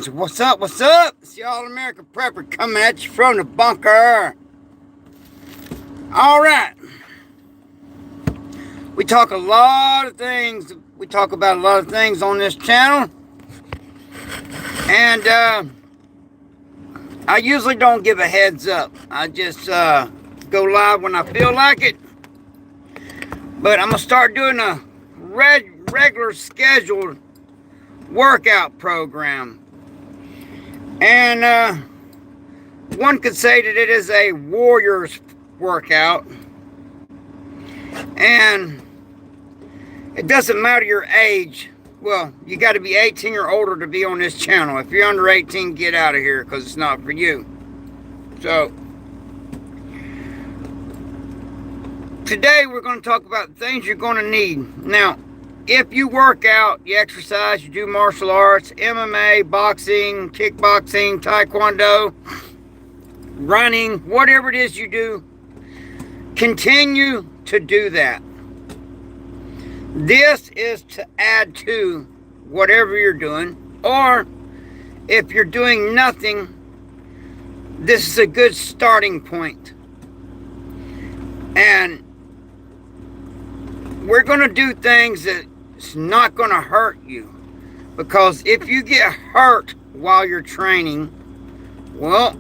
friends, what's up, what's up? It's the All-American Prepper coming at you from the bunker. Alright. We talk about a lot of things on this channel. And I usually don't give a heads up. I just go live when I feel like it. But I'm going to start doing a regular scheduled workout program. And one could say that it is a warrior's workout. And it doesn't matter your age. Well, you got to be 18 or older to be on this channel. If you're under 18, get out of here because it's not for you. So, today we're going to talk about things you're going to need. Now, if you work out, you exercise, you do martial arts, MMA, boxing, kickboxing, taekwondo, running, whatever it is you do, continue to do that. This is to add to whatever you're doing, or if you're doing nothing, this is a good starting point. And we're going to do things that's not going to hurt you, because if you get hurt while you're training, well,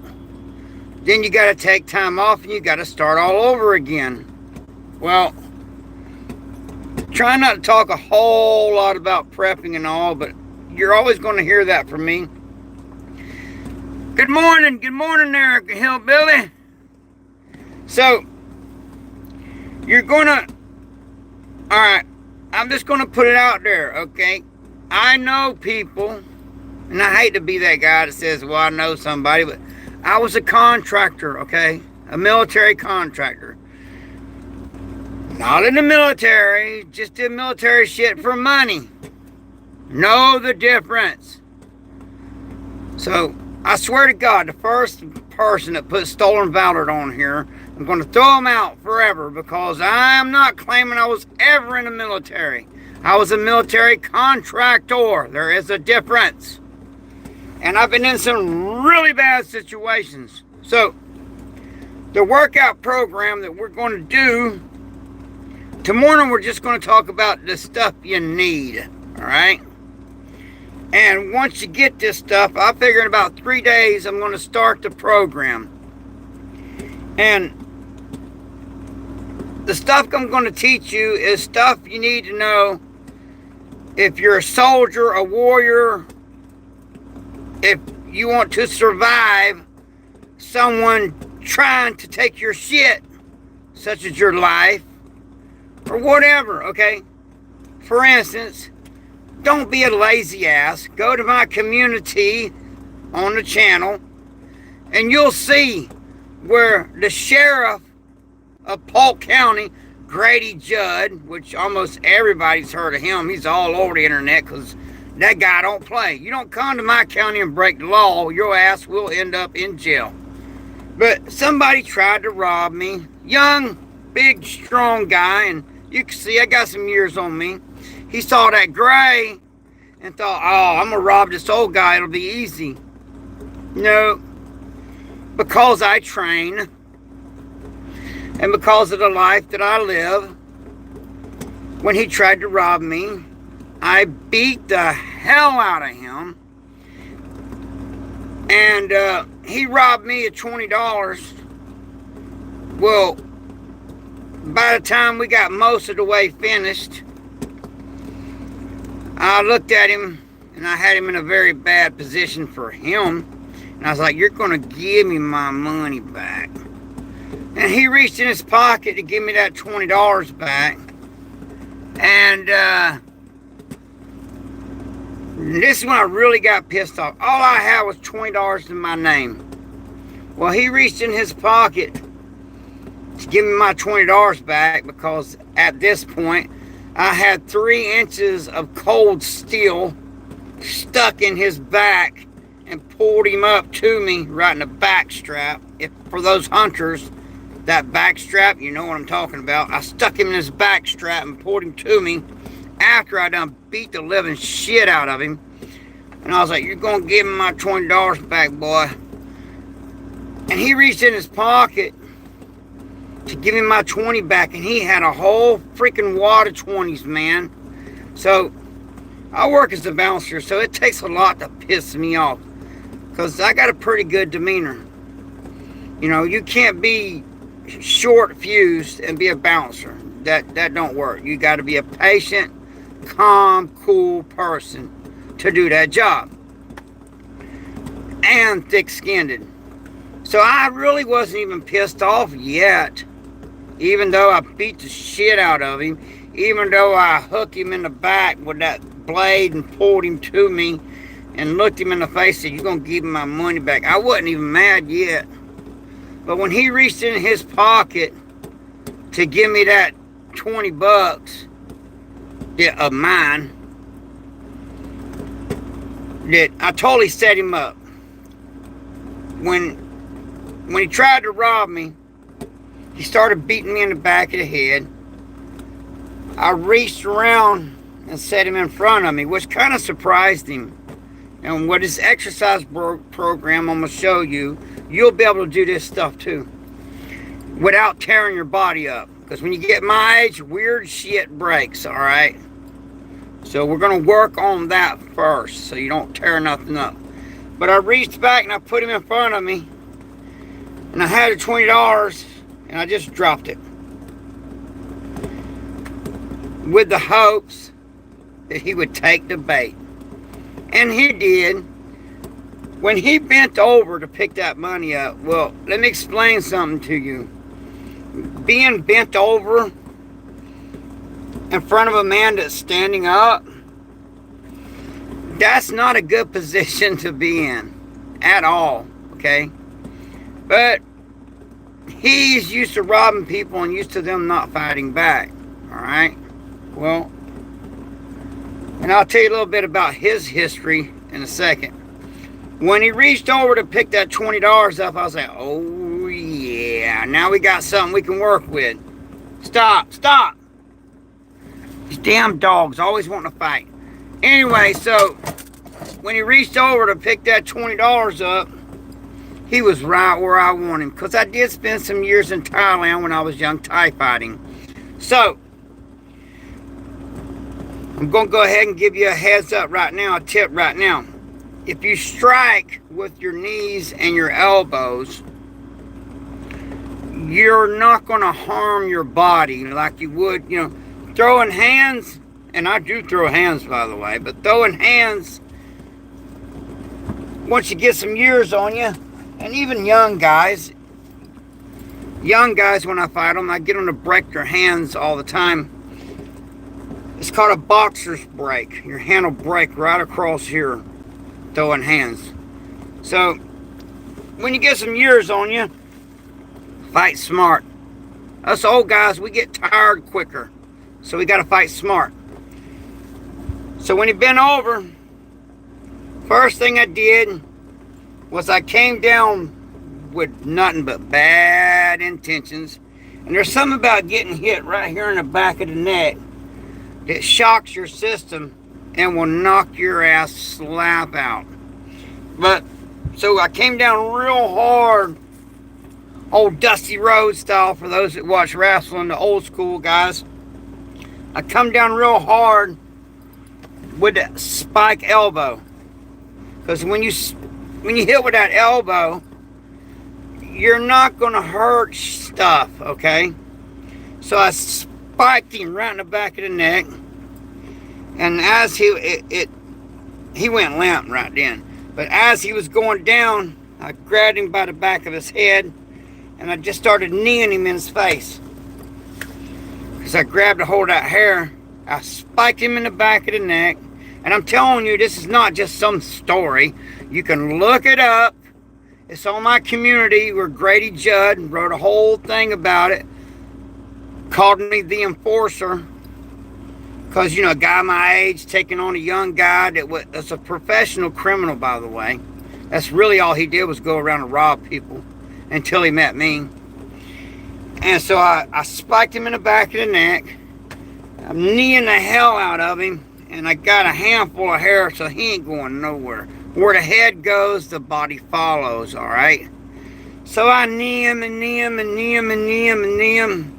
then you got to take time off and you got to start all over again. Well, try not to talk a whole lot about prepping and all, but you're always going to hear that from me. Good morning there, hillbilly. So, you're going to, alright, I'm just going to put it out there, okay? I know people, and I hate to be that guy that says, well, I know somebody, but I was a contractor, okay? A military contractor. Not in the military, just did military shit for money. Know the difference. So, I swear to God, the first person that put stolen valor on here, I'm going to throw them out forever, because I am not claiming I was ever in the military. I was a military contractor. There is a difference. And I've been in some really bad situations. So, the workout program that we're going to do, tomorrow we're just going to talk about the stuff you need, alright? And once you get this stuff, I figure in about 3 days I'm going to start the program. And the stuff I'm going to teach you is stuff you need to know if you're a soldier, a warrior, if you want to survive someone trying to take your shit, such as your life, or whatever, okay? For instance, don't be a lazy ass. Go to my community on the channel, and you'll see where the sheriff of Polk County, Grady Judd, which almost everybody's heard of him. He's all over the internet because that guy don't play. You don't come to my county and break the law, your ass will end up in jail. But somebody tried to rob me. Young, big, strong guy, and you can see I got some years on me. He saw that gray and thought, oh, I'm going to rob this old guy. It'll be easy. No. Because I train and because of the life that I live, when he tried to rob me, I beat the hell out of him. And he robbed me of $20. Well, by the time we got most of the way finished, I looked at him and I had him in a very bad position for him. And I was like, you're going to give me my money back. And he reached in his pocket to give me that $20 back. And this is when I really got pissed off. All I had was $20 in my name. Well, he reached in his pocket to give me my $20 back, because at this point I had 3 inches of cold steel stuck in his back and pulled him up to me right in the back strap. If for those hunters, that back strap, you know what I'm talking about. I stuck him in his back strap and pulled him to me after I done beat the living shit out of him. And I was like, you're going to give me my $20 back, boy. And he reached in his pocket to give me my 20 back, and he had a whole freaking wad of 20s, man. So I work as a bouncer, so it takes a lot to piss me off, because I got a pretty good demeanor. You know, you can't be short-fused and be a bouncer. That don't work. You got to be a patient, calm, cool person to do that job. And thick-skinned. So I really wasn't even pissed off yet. Even though I beat the shit out of him. Even though I hooked him in the back with that blade and pulled him to me. And looked him in the face and said, you're going to give me my money back. I wasn't even mad yet. But when he reached in his pocket to give me that 20 bucks of mine, that I totally set him up. When he tried to rob me, he started beating me in the back of the head. I reached around and set him in front of me, which kind of surprised him. And with his exercise program I'm going to show you, you'll be able to do this stuff too without tearing your body up. Because when you get my age, weird shit breaks, alright? So we're going to work on that first so you don't tear nothing up. But I reached back and I put him in front of me. And I had $20 and I just dropped it. With the hopes that he would take the bait. And he did. When he bent over to pick that money up, well, let me explain something to you. Being bent over in front of a man that's standing up, that's not a good position to be in at all, okay? But he's used to robbing people and used to them not fighting back, all right? Well, and I'll tell you a little bit about his history in a second. When he reached over to pick that $20 up, I was like, oh yeah, now we got something we can work with. Stop. These damn dogs always want to fight. Anyway, so when he reached over to pick that $20 up, he was right where I want him. Because I did spend some years in Thailand when I was young Thai fighting. So, I'm going to go ahead and give you a heads up right now, a tip right now. If you strike with your knees and your elbows, you're not going to harm your body like you would, you know, throwing hands, and I do throw hands, by the way, but throwing hands, once you get some years on you, and even young guys, when I fight them, I get them to break their hands all the time. It's called a boxer's break. Your hand will break right across here, throwing hands. So, when you get some years on you, fight smart. Us old guys, we get tired quicker. So we got to fight smart. So when he bent over, first thing I did was I came down with nothing but bad intentions. And there's something about getting hit right here in the back of the neck that shocks your system and will knock your ass slap out. But, so I came down real hard, old Dusty Rhodes style for those that watch wrestling, the old school guys. I come down real hard with that spike elbow. Because when you hit with that elbow, you're not going to hurt stuff, okay? So I spiked him right in the back of the neck. And as he went limp right then. But as he was going down, I grabbed him by the back of his head. And I just started kneeing him in his face. Because I grabbed a hold of that hair. I spiked him in the back of the neck. And I'm telling you, this is not just some story. You can look it up. It's on my community where Grady Judd wrote a whole thing about it. Called me the enforcer. Because, you know, a guy my age taking on a young guy that's a professional criminal, by the way. That's really all he did was go around and rob people until he met me. And so I spiked him in the back of the neck. I'm kneeing the hell out of him. and I got a handful of hair, so he ain't going nowhere. Where the head goes, the body follows, all right? So I knee him and knee him and knee him and knee him and knee him.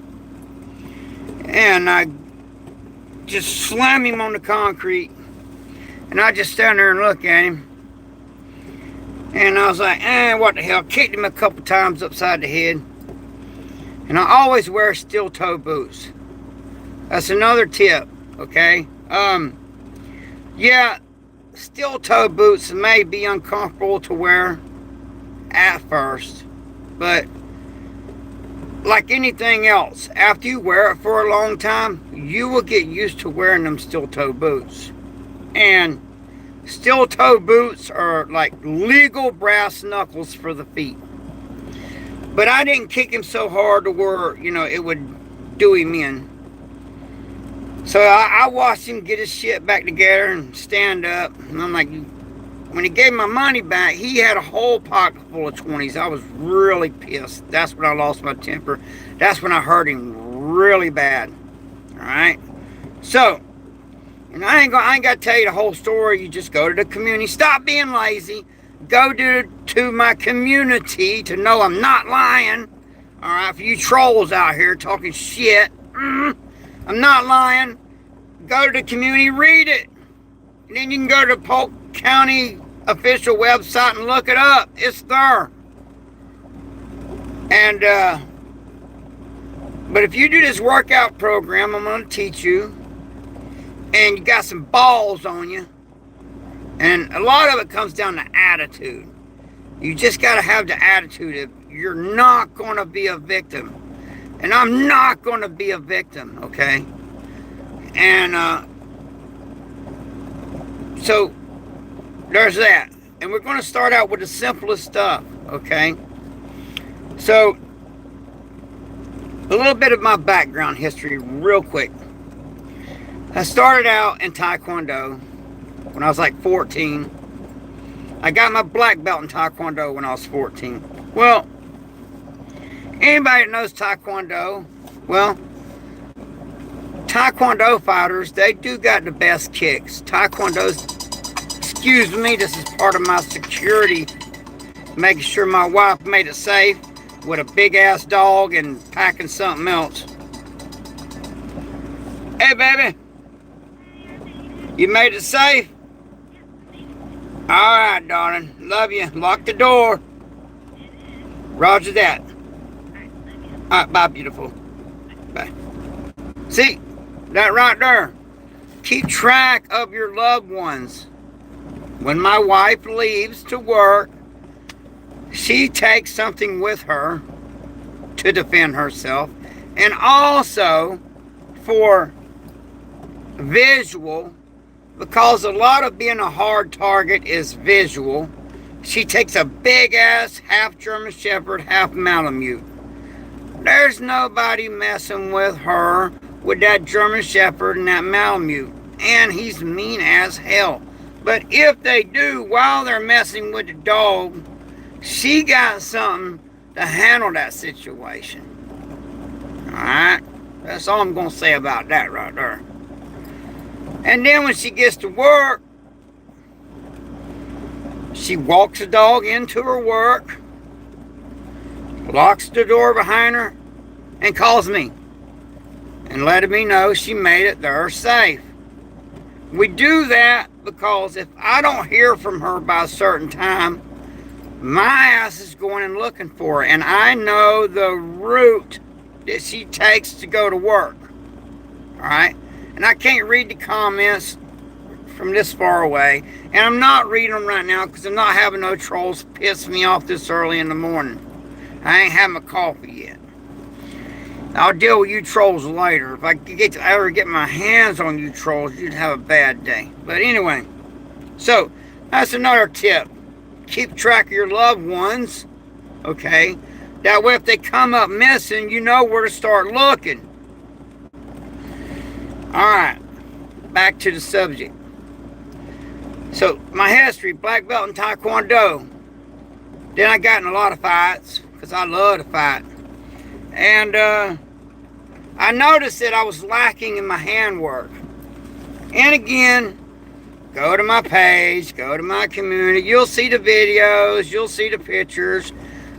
And I just slam him on the concrete. And I just stand there and look at him. And I was like, what the hell? Kicked him a couple times upside the head. And I always wear steel toe boots. That's another tip, okay? Yeah, steel toe boots may be uncomfortable to wear at first. But like anything else, after you wear it for a long time, you will get used to wearing them steel toe boots. And steel toe boots are like legal brass knuckles for the feet. But I didn't kick him so hard to where, it would do him in. So I watched him get his shit back together and stand up. And I'm like, when he gave my money back, he had a whole pocket full of 20s. I was really pissed. That's when I lost my temper. That's when I hurt him really bad. All right? So, and I ain't got to tell you the whole story. You just go to the community. Stop being lazy. Go to my community to know I'm not lying. All right? For you trolls out here talking shit. I'm not lying. Go to the community, read it. And then you can go to the Polk County official website and look it up. It's there. And, but if you do this workout program, I'm going to teach you, and you got some balls on you, and a lot of it comes down to attitude. You just got to have the attitude of you're not going to be a victim. And I'm not going to be a victim, okay? And, so there's that. And we're going to start out with the simplest stuff, okay? So, a little bit of my background history real quick. I started out in Taekwondo when I was like 14. I got my black belt in Taekwondo when I was 14. Well, anybody that knows Taekwondo, well, Taekwondo fighters, they do got the best kicks. Taekwondo's, excuse me, this is part of my security, making sure my wife made it safe with a big ass dog and packing something else. Hey baby, you made it safe? Alright darling, love you, lock the door. Roger that. Alright, bye beautiful. Bye. See, that right there. Keep track of your loved ones. When my wife leaves to work, she takes something with her to defend herself, and also for visual, because a lot of being a hard target is visual. She takes a big ass half German Shepherd, half Malamute. There's nobody messing with her with that German Shepherd and that Malamute, and he's mean as hell. But if they do, while they're messing with the dog, she got something to handle that situation. Alright? That's all I'm going to say about that right there. And then when she gets to work, she walks the dog into her work, locks the door behind her, and calls me and letting me know she made it there safe. We do that because if I don't hear from her by a certain time, my ass is going and looking for her, and I know the route that she takes to go to work. Alright? And I can't read the comments from this far away, and I'm not reading them right now because I'm not having no trolls piss me off this early in the morning. I ain't had my coffee yet. I'll deal with you trolls later. If I ever get my hands on you trolls, you'd have a bad day. But anyway, so that's another tip. Keep track of your loved ones, okay? That way if they come up missing, you know where to start looking. Alright, back to the subject. So, my history, black belt in Taekwondo. Then I got in a lot of fights, because I love to fight. And I noticed that I was lacking in my handwork. And again, go to my page, go to my community. You'll see the videos, you'll see the pictures.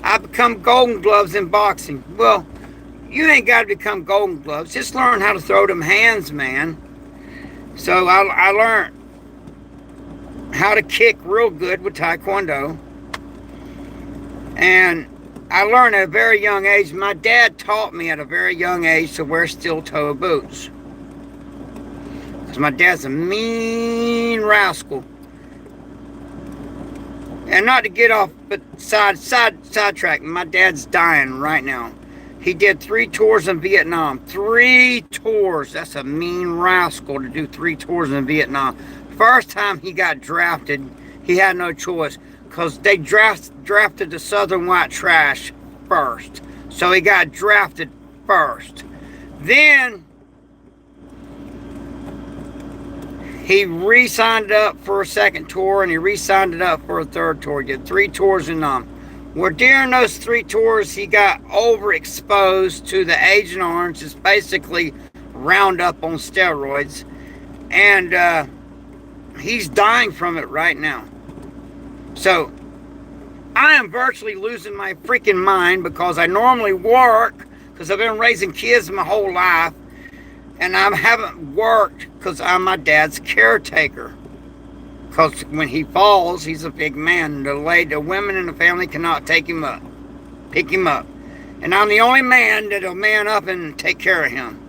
I become Golden Gloves in boxing. Well, you ain't got to become Golden Gloves. Just learn how to throw them hands, man. So I learned how to kick real good with Taekwondo. And I learned at a very young age. My dad taught me at a very young age to wear steel-toe boots. Because my dad's a mean rascal. And not to get off, but sidetrack, my dad's dying right now. He did 3 tours in Vietnam. 3 tours. That's a mean rascal to do 3 tours in Vietnam. First time he got drafted, he had no choice. Because they drafted the Southern White Trash first. So he got drafted first. Then he re-signed up for a second tour, and he re-signed it up for a third tour. He did 3 tours in Well, during those 3 tours, he got overexposed to the Agent Orange. It's basically Roundup on steroids. And he's dying from it right now. So, I am virtually losing my freaking mind because I normally work because I've been raising kids my whole life. And I haven't worked because I'm my dad's caretaker. Because when he falls, he's a big man. The women in the family cannot pick him up. And I'm the only man that'll man up and take care of him.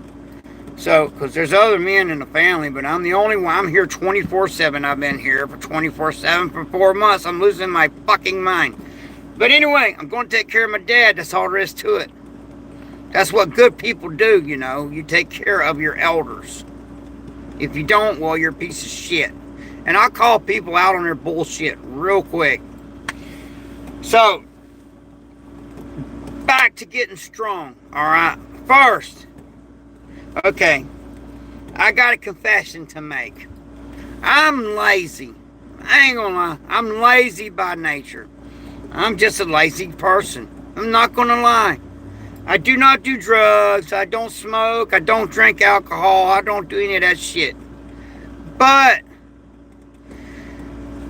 So, because there's other men in the family, but I'm the only one. I'm here 24/7. I've been here for 24/7 for 4 months. I'm losing my fucking mind. But anyway, I'm going to take care of my dad. That's all there is to it. That's what good people do, you know. You take care of your elders. If you don't, well, you're a piece of shit. And I'll call people out on their bullshit real quick. So, back to getting strong, alright? First, okay, I got a confession to make. I'm lazy. I ain't gonna lie. I'm lazy by nature. I'm just a lazy person. I'm not gonna lie. I do not do drugs. I don't smoke. I don't drink alcohol. I don't do any of that shit. But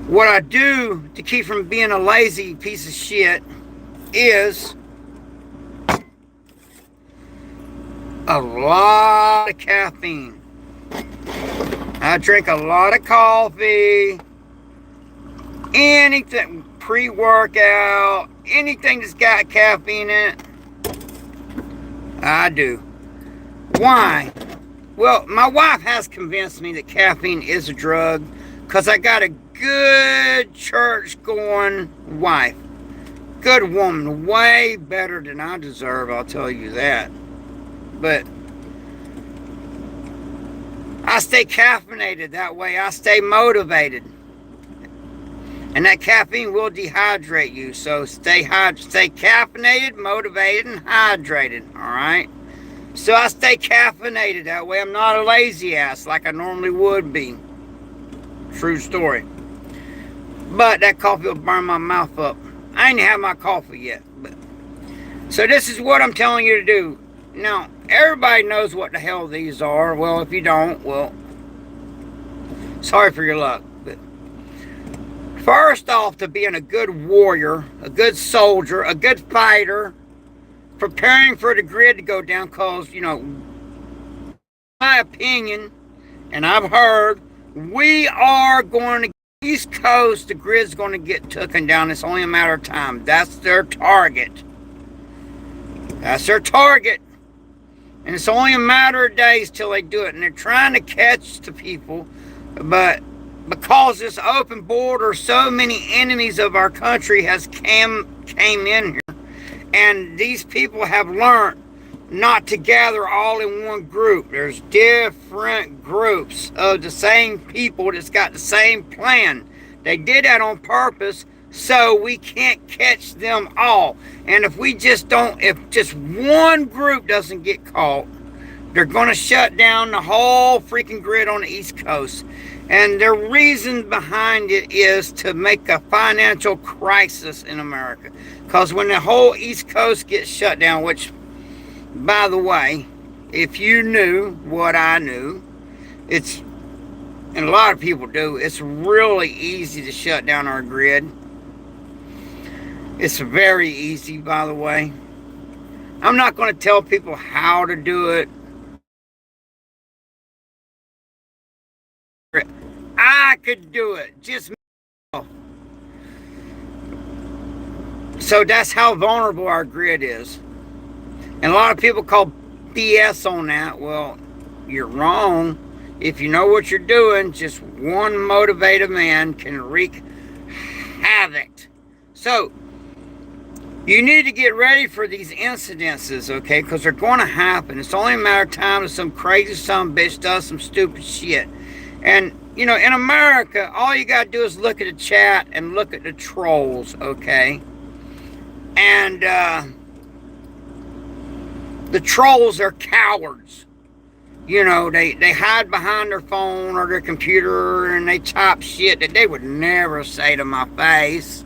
what I do to keep from being a lazy piece of shit is a lot of caffeine. I drink a lot of coffee, anything, pre-workout, anything that's got caffeine in it, I do. Why? Well, my wife has convinced me that caffeine is a drug because I got a good church-going wife. Good woman, way better than I deserve, I'll tell you that. But I stay caffeinated that way. I stay motivated. And that caffeine will dehydrate you. So stay caffeinated, motivated, and hydrated. Alright? So I stay caffeinated that way. I'm not a lazy ass like I normally would be. True story. But that coffee will burn my mouth up. I ain't had my coffee yet. So this is what I'm telling you to do. Now, everybody knows what the hell these are. Well, if you don't, well, sorry for your luck. But first off, to being a good warrior, a good soldier, a good fighter, preparing for the grid to go down, because, you know, my opinion, and I've heard, we are going to East Coast, the grid's going to get taken down. It's only a matter of time. That's their target. That's their target. And it's only a matter of days till they do it. And they're trying to catch the people. But because this open border, so many enemies of our country has came in here. And these people have learned not to gather all in one group. There's different groups of the same people that's got the same plan. They did that on purpose so we can't catch them all. And if just one group doesn't get caught, they're going to shut down the whole freaking grid on the East Coast. And the reason behind it is to make a financial crisis in America. Because when the whole East Coast gets shut down, which, by the way, if you knew what I knew, it's and a lot of people do, it's really easy to shut down our grid. It's very easy, by the way. I'm not going to tell people how to do it. I could do it, just me. So that's how vulnerable our grid is. And a lot of people call BS on that. Well, you're wrong. If you know what you're doing, just one motivated man can wreak havoc. So, you need to get ready for these incidences, okay? Because they're going to happen. It's only a matter of time that some crazy son of a bitch does some stupid shit. And, you know, in America, all you got to do is look at the chat and look at the trolls, okay? And the trolls are cowards. You know, they hide behind their phone or their computer and they type shit that they would never say to my face.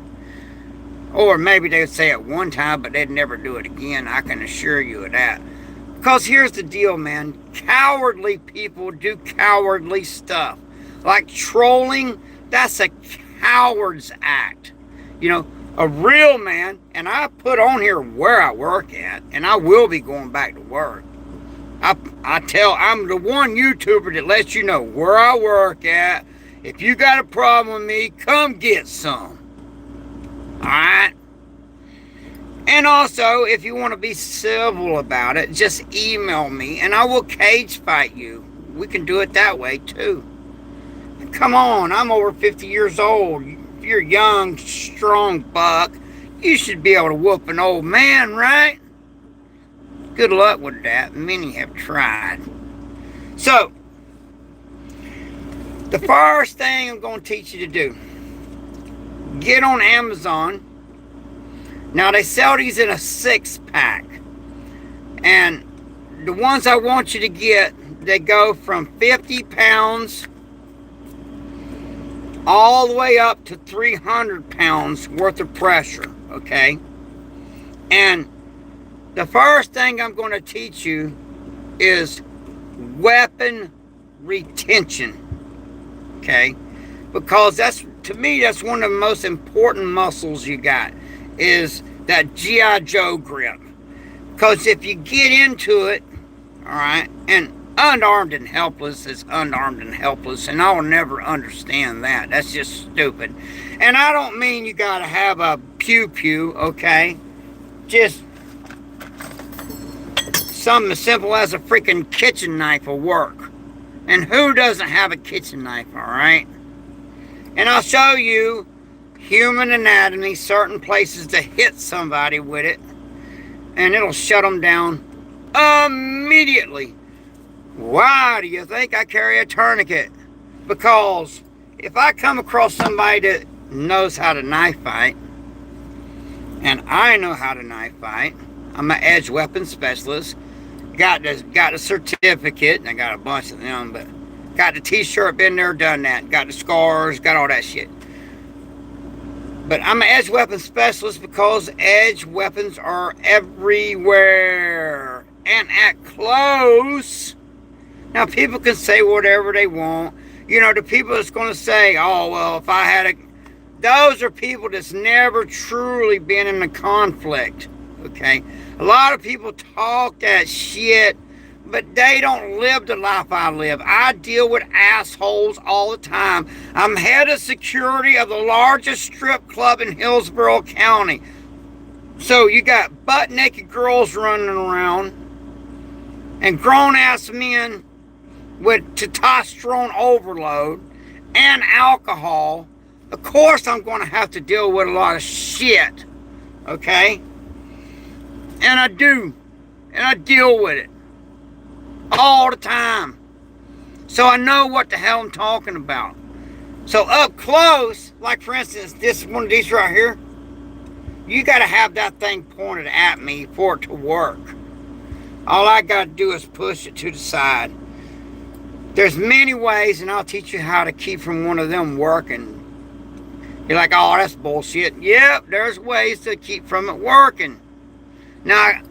Or maybe they'd say it one time, but they'd never do it again. I can assure you of that. Because here's the deal, man. Cowardly people do cowardly stuff. Like trolling, that's a coward's act. You know, a real man, and I put on here where I work at, and I will be going back to work. I'm the one YouTuber that lets you know where I work at. If you got a problem with me, come get some. Alright? And also, if you want to be civil about it, just email me and I will cage fight you. We can do it that way too. And come on, I'm over 50 years old. If you're a young, strong buck, you should be able to whoop an old man, right? Good luck with that. Many have tried. So, the first thing I'm going to teach you to do, get on Amazon. Now, they sell these in a 6-pack. And the ones I want you to get, they go from 50 pounds all the way up to 300 pounds worth of pressure, okay? And the first thing I'm going to teach you is weapon retention, okay? Because that's, to me, that's one of the most important muscles you got, is that G.I. Joe grip. Because if you get into it, all right, and unarmed and helpless is unarmed and helpless, and I'll never understand that. That's just stupid. And I don't mean you got to have a pew-pew, okay? Just something as simple as a freaking kitchen knife will work. And who doesn't have a kitchen knife, all right? And I'll show you human anatomy, certain places to hit somebody with it, and it'll shut them down immediately. Why do you think I carry a tourniquet? Because if I come across somebody that knows how to knife fight, and I know how to knife fight, I'm an edge weapon specialist, got the certificate, and I got a bunch of them, but got the t-shirt, been there, done that, got the scars, got all that shit. But I'm an edge weapon specialist because edge weapons are everywhere and at close. Now, people can say whatever they want. You know, the people that's going to say, oh, well, if I had a... Those are people that's never truly been in a conflict, okay? A lot of people talk that shit, but they don't live the life I live. I deal with assholes all the time. I'm head of security of the largest strip club in Hillsborough County. So you got butt-naked girls running around and grown-ass men with testosterone overload and alcohol. Of course I'm going to have to deal with a lot of shit, okay? And I do. And I deal with it all the time. So I know what the hell I'm talking about. So up close, like for instance, this one of these right here, you got to have that thing pointed at me for it to work. All I got to do is push it to the side. There's many ways, and I'll teach you how to keep from one of them working. You're like, oh, that's bullshit. Yep, there's ways to keep from it working. Now,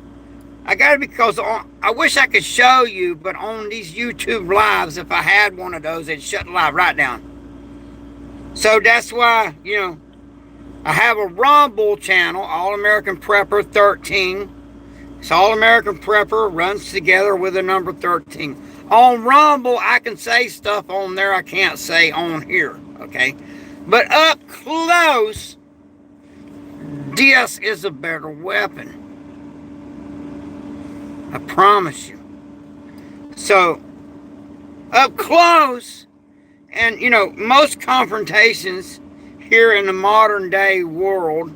I got it because I wish I could show you, but on these YouTube lives, if I had one of those, it'd shut the live right down. So that's why, you know, I have a Rumble channel, All American Prepper 13. It's All American Prepper, runs together with the number 13. On Rumble, I can say stuff on there I can't say on here, okay? But up close, this is a better weapon. I promise you. So, up close, and you know, most confrontations here in the modern day world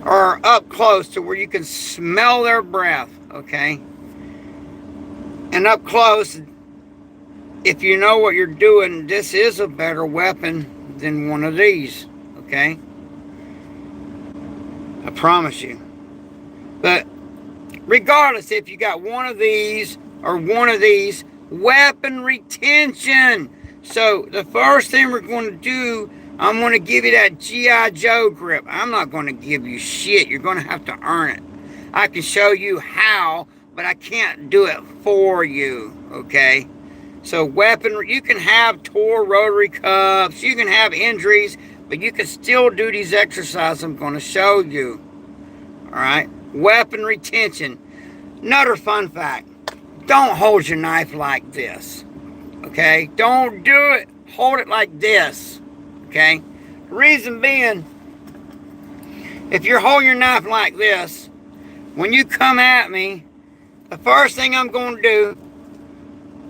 are up close to where you can smell their breath, okay? And up close, if you know what you're doing, this is a better weapon than one of these, okay? I promise you. But regardless, if you got one of these or one of these, weapon retention. So the first thing we're going to do, I'm going to give you that G.I. Joe grip. I'm not going to give you shit. You're going to have to earn it. I can show you how, but I can't do it for you, okay? So weapon, you can have tore rotary cuffs, you can have injuries, but you can still do these exercises I'm going to show you. All right? Weapon retention. Another fun fact. Don't hold your knife like this. Okay? Don't do it. Hold it like this. Okay? The reason being, if you're holding your knife like this, when you come at me, the first thing I'm going to do,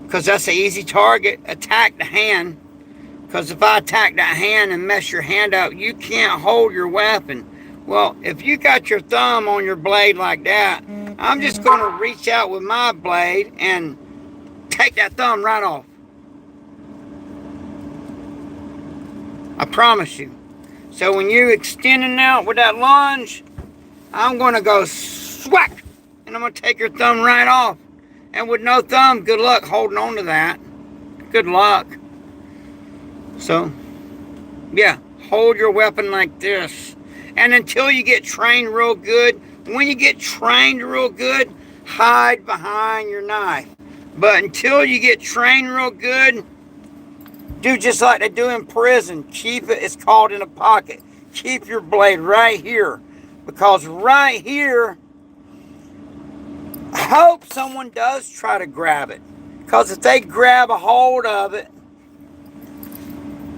because that's an easy target, attack the hand. Because if I attack that hand and mess your hand up, you can't hold your weapon. Well, if you got your thumb on your blade like that, I'm just going to reach out with my blade and take that thumb right off. I promise you. So when you're extending out with that lunge, I'm going to go swack, and I'm going to take your thumb right off. And with no thumb, good luck holding on to that. Good luck. So, yeah, hold your weapon like this. And until you get trained real good, when you get trained real good, hide behind your knife. But until you get trained real good, do just like they do in prison. Keep it, it's called in a pocket. Keep your blade right here. Because right here, I hope someone does try to grab it. Because if they grab a hold of it,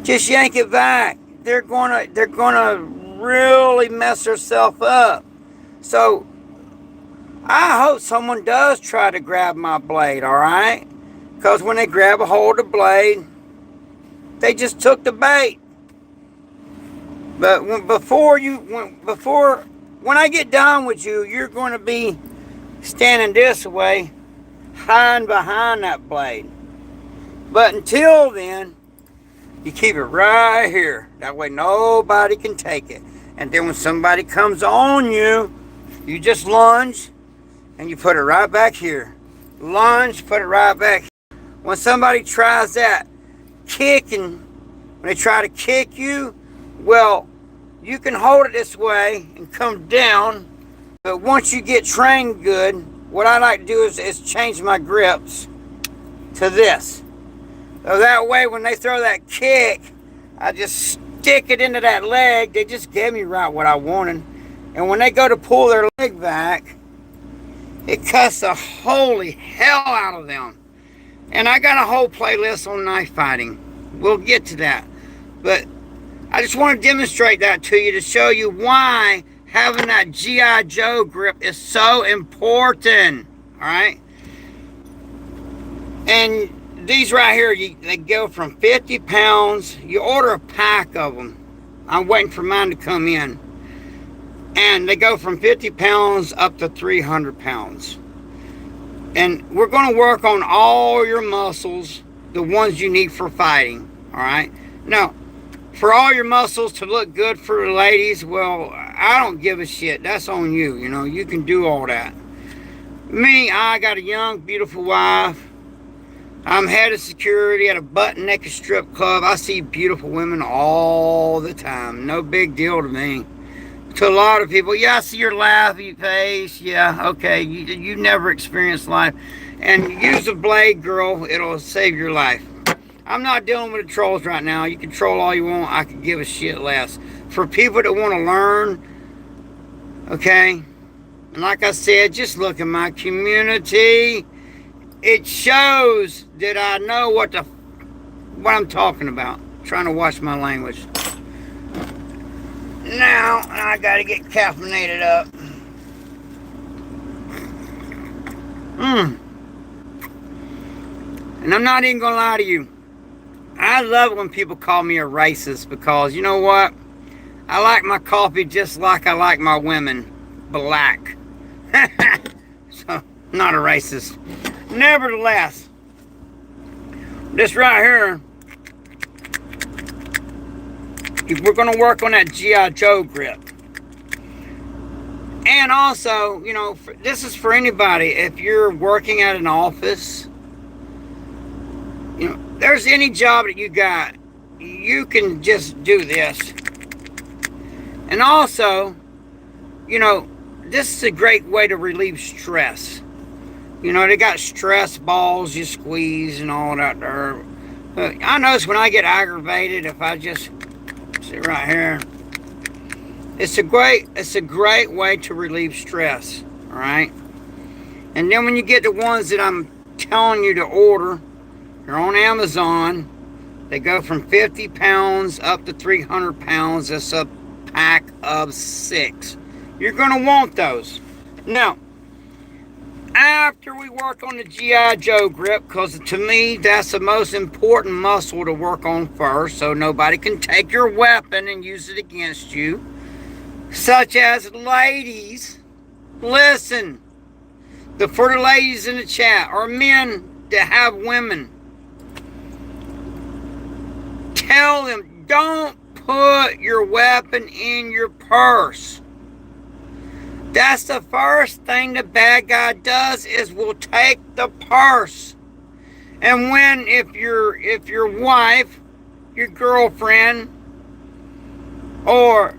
just yank it back. They're gonna really mess themselves up. So I hope someone does try to grab my blade, all right? Because when they grab a hold of the blade, they just took the bait. But when I get done with you, you're going to be standing this way, hiding behind that blade. But until then, you keep it right here. That way nobody can take it. And then when somebody comes on you, you just lunge and you put it right back here. Lunge, put it right back here. When somebody tries that kicking, when they try to kick you, well, you can hold it this way and come down. But once you get trained good, what I like to do is change my grips to this. So that way when they throw that kick, I just stick it into that leg. They just gave me right what I wanted. And when they go to pull their leg back, it cuts the holy hell out of them. And I got a whole playlist on knife fighting. We'll get to that. But I just want to demonstrate that to you to show you why having that G.I. Joe grip is so important. Alright? And these right here, they go from 50 pounds. You order a pack of them. I'm waiting for mine to come in. And they go from 50 pounds up to 300 pounds. And we're going to work on all your muscles, the ones you need for fighting. Alright? Now, for all your muscles to look good for the ladies, well, I don't give a shit. That's on you. You know, you can do all that. Me, I got a young, beautiful wife. I'm head of security at a butt-naked strip club. I see beautiful women all the time. No big deal to me. To a lot of people, yeah, I see your laughy face. Yeah, okay, you never experienced life. And use a blade, girl. It'll save your life. I'm not dealing with the trolls right now. You can troll all you want. I could give a shit less. For people that want to learn, okay, and like I said, just look at my community. It shows that I know what I'm talking about. I'm trying to watch my language. Now I gotta get caffeinated up. And I'm not even gonna lie to you. I love when people call me a racist, because you know what? I like my coffee just like I like my women black. So, not a racist. Nevertheless, this right here, if we're going to work on that G.I. Joe grip. And also, you know, this is for anybody. If you're working at an office, you know, there's any job that you got, you can just do this. And also, you know, this is a great way to relieve stress. You know, they got stress balls you squeeze and all that there. I notice when I get aggravated, if I just sit right here, it's a great way to relieve stress. All right. And then when you get the ones that I'm telling you to order, they're on Amazon. They go from 50 pounds up to 300 pounds. That's a pack of 6. You're going to want those. Now, after we work on the G.I. Joe grip, because to me, that's the most important muscle to work on first, so nobody can take your weapon and use it against you. Such as ladies, listen, for the ladies in the chat, or men that have women, tell them, don't put your weapon in your purse. That's the first thing the bad guy does, is will take the purse. And when, if your wife, your girlfriend, or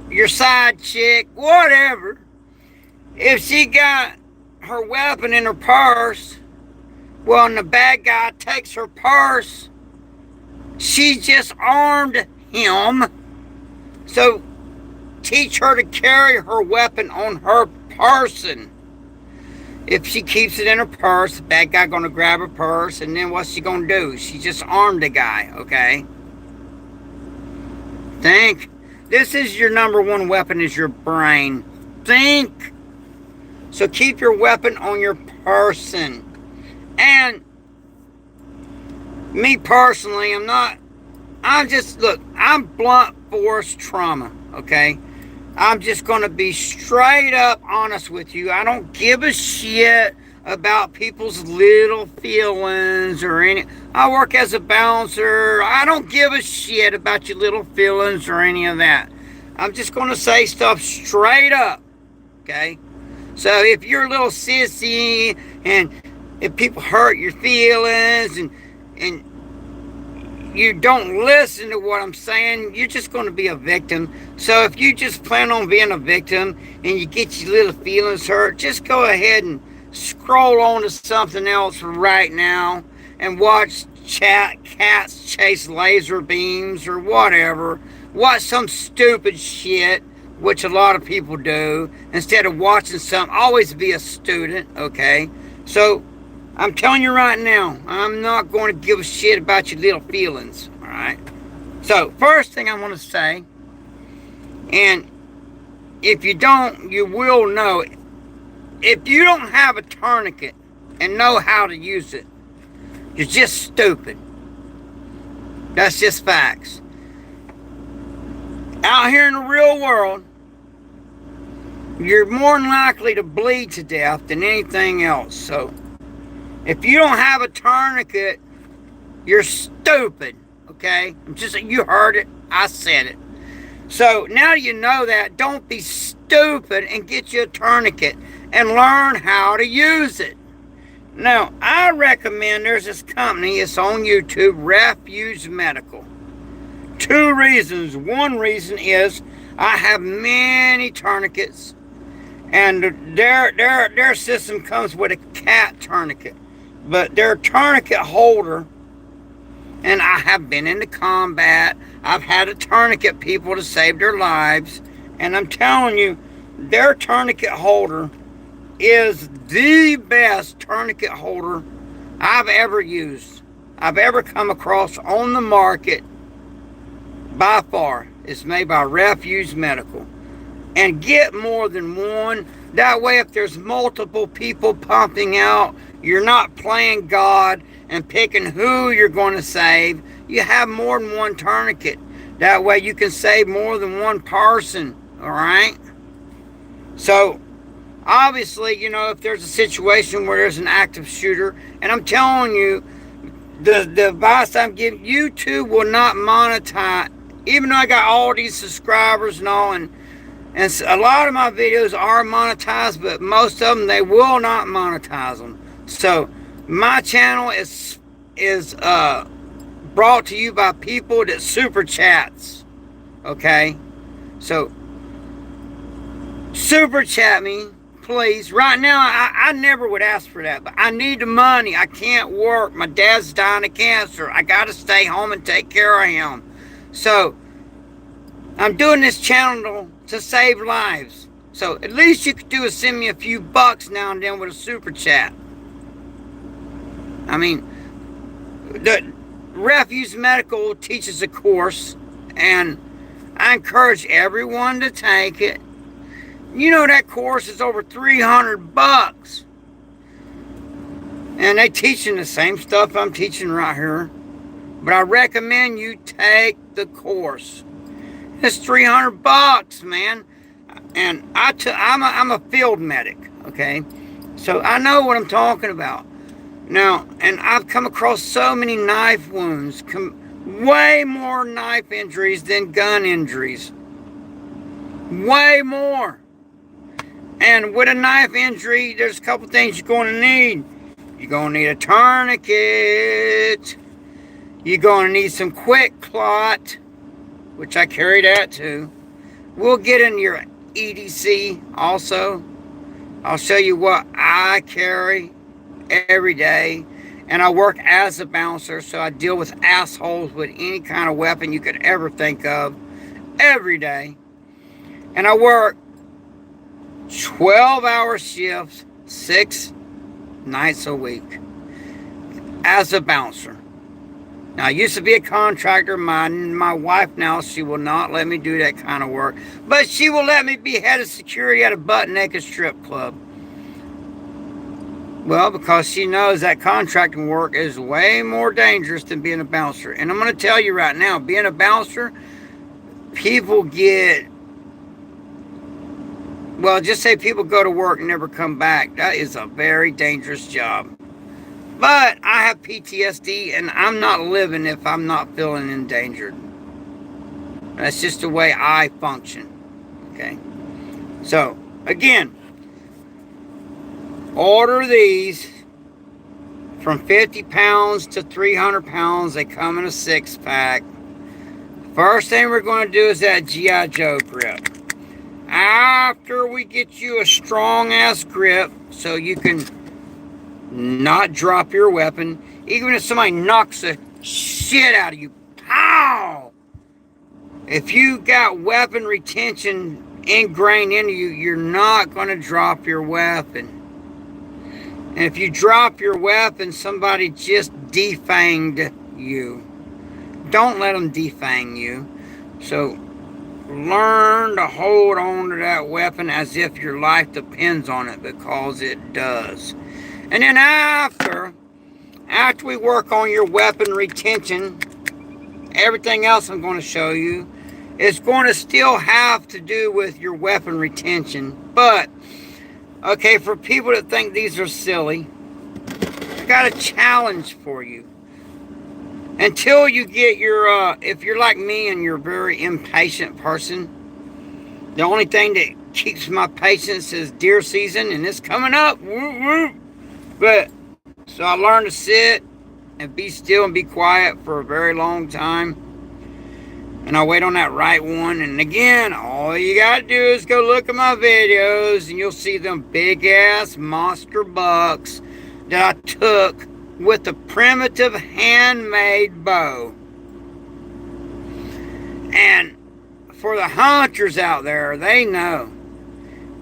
your side chick, whatever, if she got her weapon in her purse, well, and the bad guy takes her purse, she just armed him. So teach her to carry her weapon on her person. If she keeps it in her purse, the bad guy gonna grab her purse, and then what's she gonna do? She just armed the guy, okay? Think. This is your number one weapon, is your brain. Think. So keep your weapon on your person. And me personally, I'm blunt force trauma, okay? I'm just going to be straight up honest with you. I don't give a shit about people's little feelings or any. I work as a bouncer. I don't give a shit about your little feelings or any of that. I'm just going to say stuff straight up, okay? So if you're a little sissy and if people hurt your feelings and you don't listen to what I'm saying, you're just going to be a victim. So if you just plan on being a victim and you get your little feelings hurt, just go ahead and scroll on to something else right now and watch cats chase laser beams or whatever. Watch some stupid shit, which a lot of people do, instead of watching something. Always be a student, okay? So I'm telling you right now, I'm not going to give a shit about your little feelings, all right? So, first thing I want to say, and if you don't, you will know, if you don't have a tourniquet and know how to use it, you're just stupid. That's just facts. Out here in the real world, you're more than likely to bleed to death than anything else, so if you don't have a tourniquet, you're stupid, okay? You heard it, I said it. So now you know that, don't be stupid and get you a tourniquet and learn how to use it. Now, I recommend, there's this company, it's on YouTube, Refuge Medical. 2 reasons. One reason is I have many tourniquets, and their system comes with a cat tourniquet, but their tourniquet holder. And I have been into combat. I've had to tourniquet people to save their lives, and I'm telling you, their tourniquet holder is the best tourniquet holder I've ever used, I've ever come across on the market. By far, it's made by Refuse Medical. And get more than one. That way, if there's multiple people pumping out, you're not playing God and picking who you're going to save. You have more than one tourniquet. That way, you can save more than one person. All right? So, obviously, you know, if there's a situation where there's an active shooter, and I'm telling you, the advice I'm giving, YouTube will not monetize. Even though I got all these subscribers and all, and a lot of my videos are monetized, but most of them, they will not monetize them. So, my channel is brought to you by people that super chats. Okay? So, super chat me, please. Right now, I never would ask for that, but I need the money. I can't work. My dad's dying of cancer. I got to stay home and take care of him. So, I'm doing this channel to save lives. So, at least you could do is send me a few bucks now and then with a super chat. I mean, the Refuse Medical teaches a course, and I encourage everyone to take it. You know, that course is over $300. And they teaching the same stuff I'm teaching right here. But I recommend you take the course. It's $300, man. And I'm a field medic, okay? So I know what I'm talking about. Now, and I've come across so many knife wounds, way more knife injuries than gun injuries. Way more. And with a knife injury, there's a couple things you're going to need. You're going to need a tourniquet. You're going to need some quick clot, which I carry that too. We'll get in your EDC also. I'll show you what I carry every day. And I work as a bouncer, so I deal with assholes with any kind of weapon you could ever think of every day. And I work 12-hour shifts, 6 nights a week as a bouncer. Now, I used to be a contractor. My wife now, she will not let me do that kind of work. But she will let me be head of security at a butt-naked strip club. Well, because she knows that contracting work is way more dangerous than being a bouncer. And I'm going to tell you right now, being a bouncer, people get... Well, just say people go to work and never come back. That is a very dangerous job. But I have PTSD, and I'm not living if I'm not feeling endangered. That's just the way I function. Okay? So, again, order these from 50 pounds to 300 pounds. They come in a 6-pack. First thing we're going to do is that G.I. Joe grip. After we get you a strong-ass grip so you can not drop your weapon, even if somebody knocks the shit out of you, pow! If you got weapon retention ingrained into you, you're not going to drop your weapon. And if you drop your weapon, somebody just defanged you. Don't let them defang you. So learn to hold on to that weapon as if your life depends on it, because it does. And then after we work on your weapon retention, everything else I'm going to show you is going to still have to do with your weapon retention. But, okay, for people that think these are silly, I got a challenge for you. Until you get your, if you're like me and you're a very impatient person, the only thing that keeps my patience is deer season, and it's coming up. Whoop, whoop. But, so I learned to sit and be still and be quiet for a very long time. And I'll wait on that right one. And again, all you gotta do is go look at my videos and you'll see them big ass monster bucks that I took with a primitive handmade bow. And for the hunters out there, they know.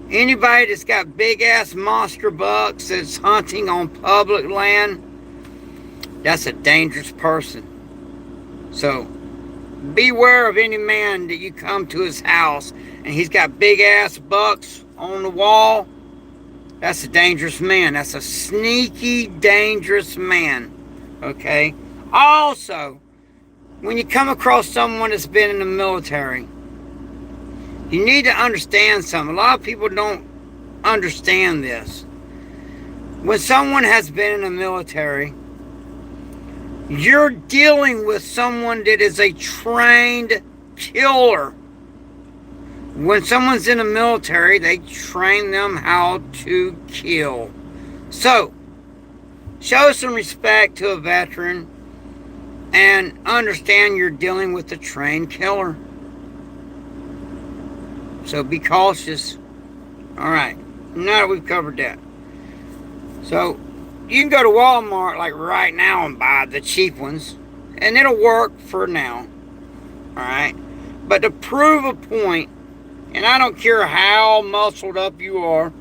Anybody that's got big ass monster bucks that's hunting on public land, that's a dangerous person. So beware of any man that you come to his house and he's got big ass bucks on the wall. That's a dangerous man. That's a sneaky, dangerous man. Okay? Also, when you come across someone that's been in the military, you need to understand something. A lot of people don't understand this. When someone has been in the military, you're dealing with someone that is a trained killer. When someone's in the military, they train them how to kill. So, show some respect to a veteran and understand you're dealing with a trained killer. So be cautious. Alright, now that we've covered that. So, you can go to Walmart like right now and buy the cheap ones. And it'll work for now. Alright? But to prove a point, and I don't care how muscled up you are,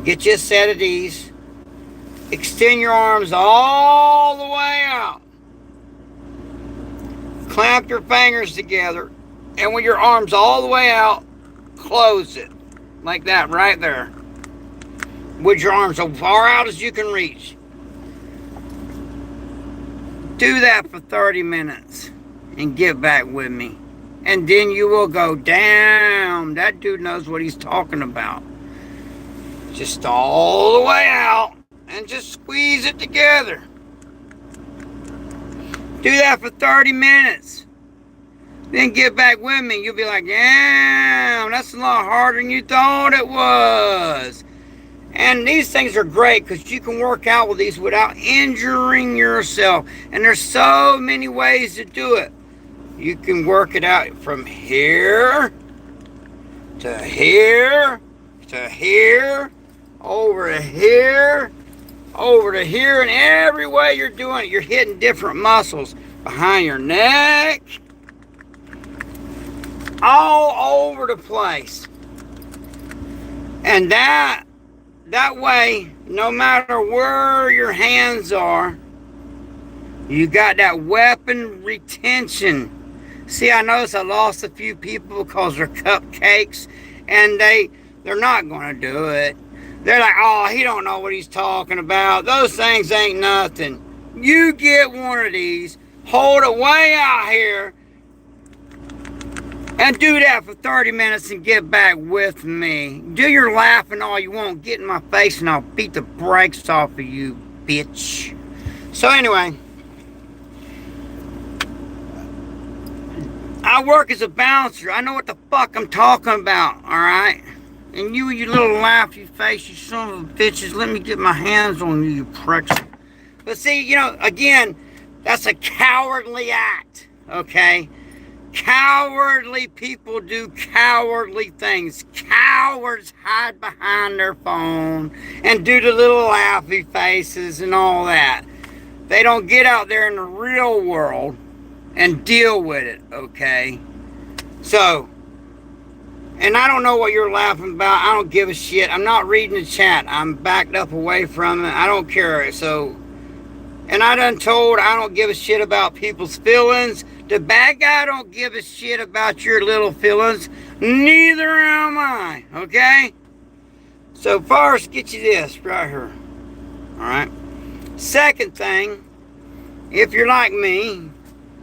get you a set of these. Extend your arms all the way out. Clamp your fingers together. And with your arms all the way out, close it. Like that, right there. With your arms as far out as you can reach. Do that for 30 minutes. And get back with me. And then you will go, damn, that dude knows what he's talking about. Just all the way out. And just squeeze it together. Do that for 30 minutes. Then get back with me. You'll be like, damn, that's a lot harder than you thought it was. And these things are great because you can work out with these without injuring yourself. And there's so many ways to do it. You can work it out from here to here to here, over to here, over to here, and every way you're doing it, you're hitting different muscles behind your neck, all over the place. And that way, no matter where your hands are, you got that weapon retention. See, I noticed I lost a few people because they're cupcakes, and they're not going to do it. They're like, oh, he don't know what he's talking about. Those things ain't nothing. You get one of these, hold it way out here, and do that for 30 minutes and get back with me. Do your laughing all you want. Get in my face and I'll beat the brakes off of you, bitch. So anyway, I work as a bouncer. I know what the fuck I'm talking about, alright? And you little laughy face, you son of a bitches, let me get my hands on you, you pricks. But see, you know, again, that's a cowardly act, okay? Cowardly people do cowardly things. Cowards hide behind their phone and do the little laughy faces and all that. They don't get out there in the real world and deal with it, okay? So, and I don't know what you're laughing about. I don't give a shit. I'm not reading the chat. I'm backed up away from it. I don't care. So, and I done told I don't give a shit about people's feelings. The bad guy don't give a shit about your little feelings. Neither am I, okay? So first, get you this right here. Alright? Second thing, if you're like me,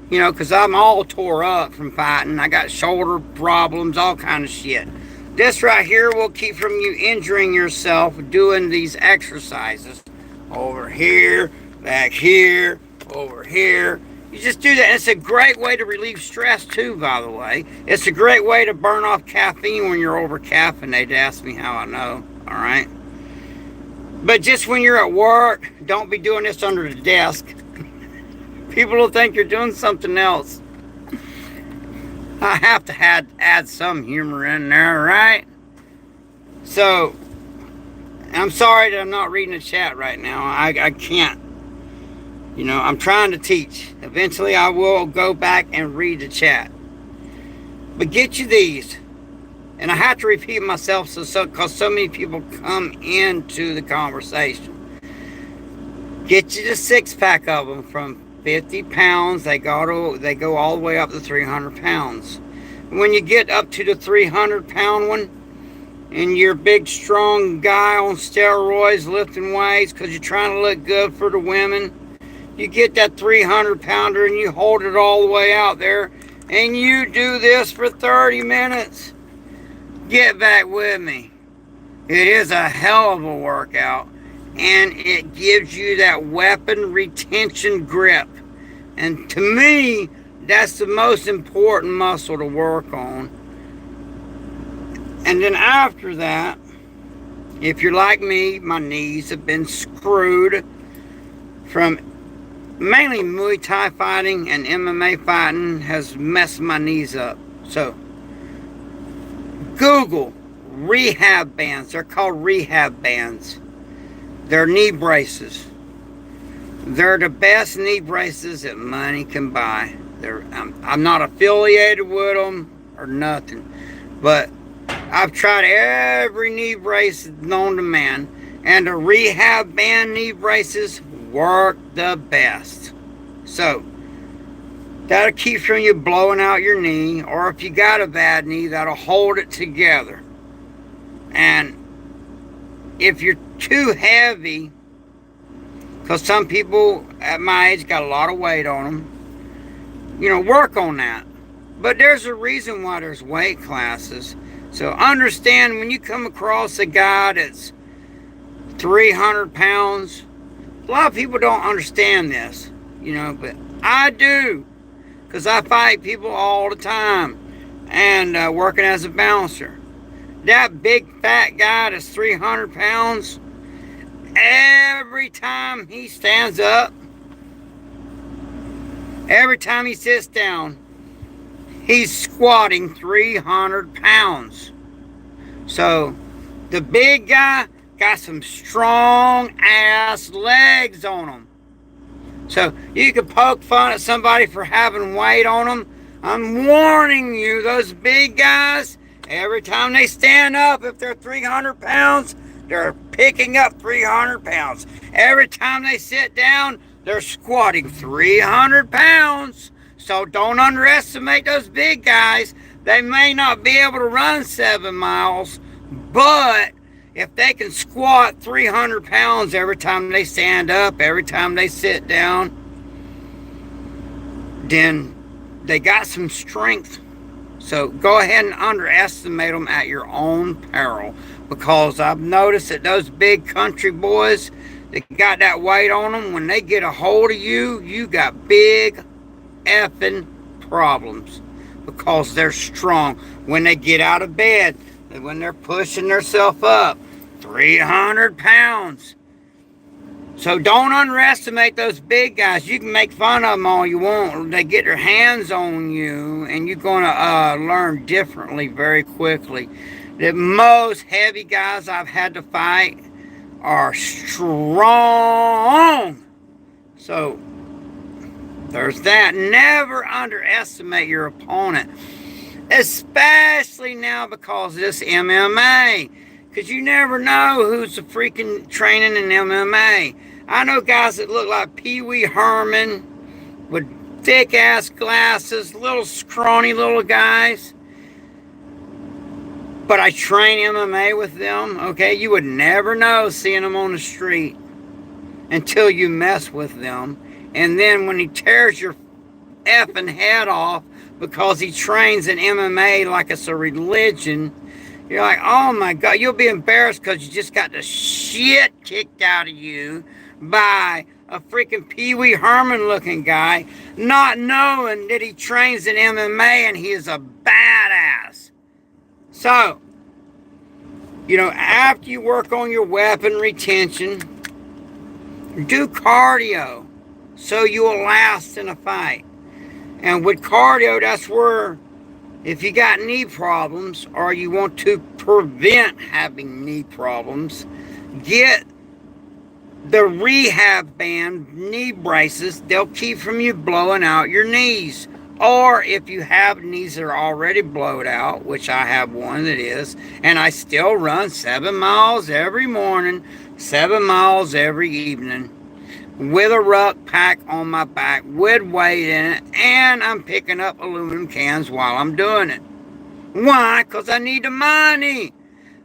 you know, because I'm all tore up from fighting. I got shoulder problems, all kind of shit. This right here will keep from you injuring yourself doing these exercises. Over here, back here, over here. You just do that. It's a great way to relieve stress too, by the way. It's a great way to burn off caffeine when you're over caffeinated. Ask me how I know. Alright? But just when you're at work, don't be doing this under the desk. People will think you're doing something else. I have to add some humor in there, right? So, I'm sorry that I'm not reading the chat right now. I can't. You know, I'm trying to teach. Eventually, I will go back and read the chat. But get you these. And I have to repeat myself because so many people come into the conversation. Get you the 6-pack of them from 50 pounds. They go all the way up to 300 pounds. When you get up to the 300-pound one, and you're a big, strong guy on steroids lifting weights because you're trying to look good for the women, you get that 300-pounder and you hold it all the way out there, and you do this for 30 minutes. Get back with me. It is a hell of a workout, and it gives you that weapon retention grip. And to me, that's the most important muscle to work on. And then after that, if you're like me, my knees have been screwed from mainly Muay Thai fighting, and MMA fighting has messed my knees up. So, Google rehab bands. They're called rehab bands. They're knee braces. They're the best knee braces that money can buy. I'm not affiliated with them or nothing, but I've tried every knee brace known to man, and the rehab band knee braces work the best. So, that'll keep from you blowing out your knee, or if you got a bad knee, that'll hold it together. And if you're too heavy, because some people at my age got a lot of weight on them, you know, work on that. But there's a reason why there's weight classes. So understand, when you come across a guy that's 300 pounds, a lot of people don't understand this, you know, but I do, because I fight people all the time, and working as a bouncer. That big fat guy that's 300 pounds, every time he stands up, every time he sits down, he's squatting 300 pounds. So, the big guy got some strong ass legs on him. So, you can poke fun at somebody for having weight on them. I'm warning you, those big guys, every time they stand up, if they're 300 pounds, they're picking up 300 pounds. Every time they sit down, they're squatting 300 pounds. So don't underestimate those big guys. They may not be able to run 7 miles, but if they can squat 300 pounds every time they stand up, every time they sit down, then they got some strength. So go ahead and underestimate them at your own peril, because I've noticed that those big country boys that got that weight on them, when they get a hold of you, you got big effing problems, because they're strong. When they get out of bed, when they're pushing themselves up, 300 pounds. So don't underestimate those big guys. You can make fun of them all you want. They get their hands on you, and you're going to learn differently very quickly. The most heavy guys I've had to fight are strong. So there's that. Never underestimate your opponent, especially now because of this MMA. Because you never know who's freaking training in MMA. I know guys that look like Pee Wee Herman with thick ass glasses, little scrawny little guys. But I train MMA with them, okay? You would never know seeing them on the street until you mess with them. And then when he tears your effing head off because he trains in MMA like it's a religion, you're like, oh my God, you'll be embarrassed because you just got the shit kicked out of you by a freaking Pee Wee Herman looking guy, not knowing that he trains in MMA and he is a badass. So, you know, after you work on your weapon retention, do cardio so you will last in a fight. And with cardio, that's where if you got knee problems or you want to prevent having knee problems, get the rehab band knee braces. They'll keep from you blowing out your knees. Or if you have knees that are already blowed out, which I have one that is, and I still run 7 miles every morning, 7 miles every evening, with a ruck pack on my back, with weight in it, and I'm picking up aluminum cans while I'm doing it. Why? Because I need the money.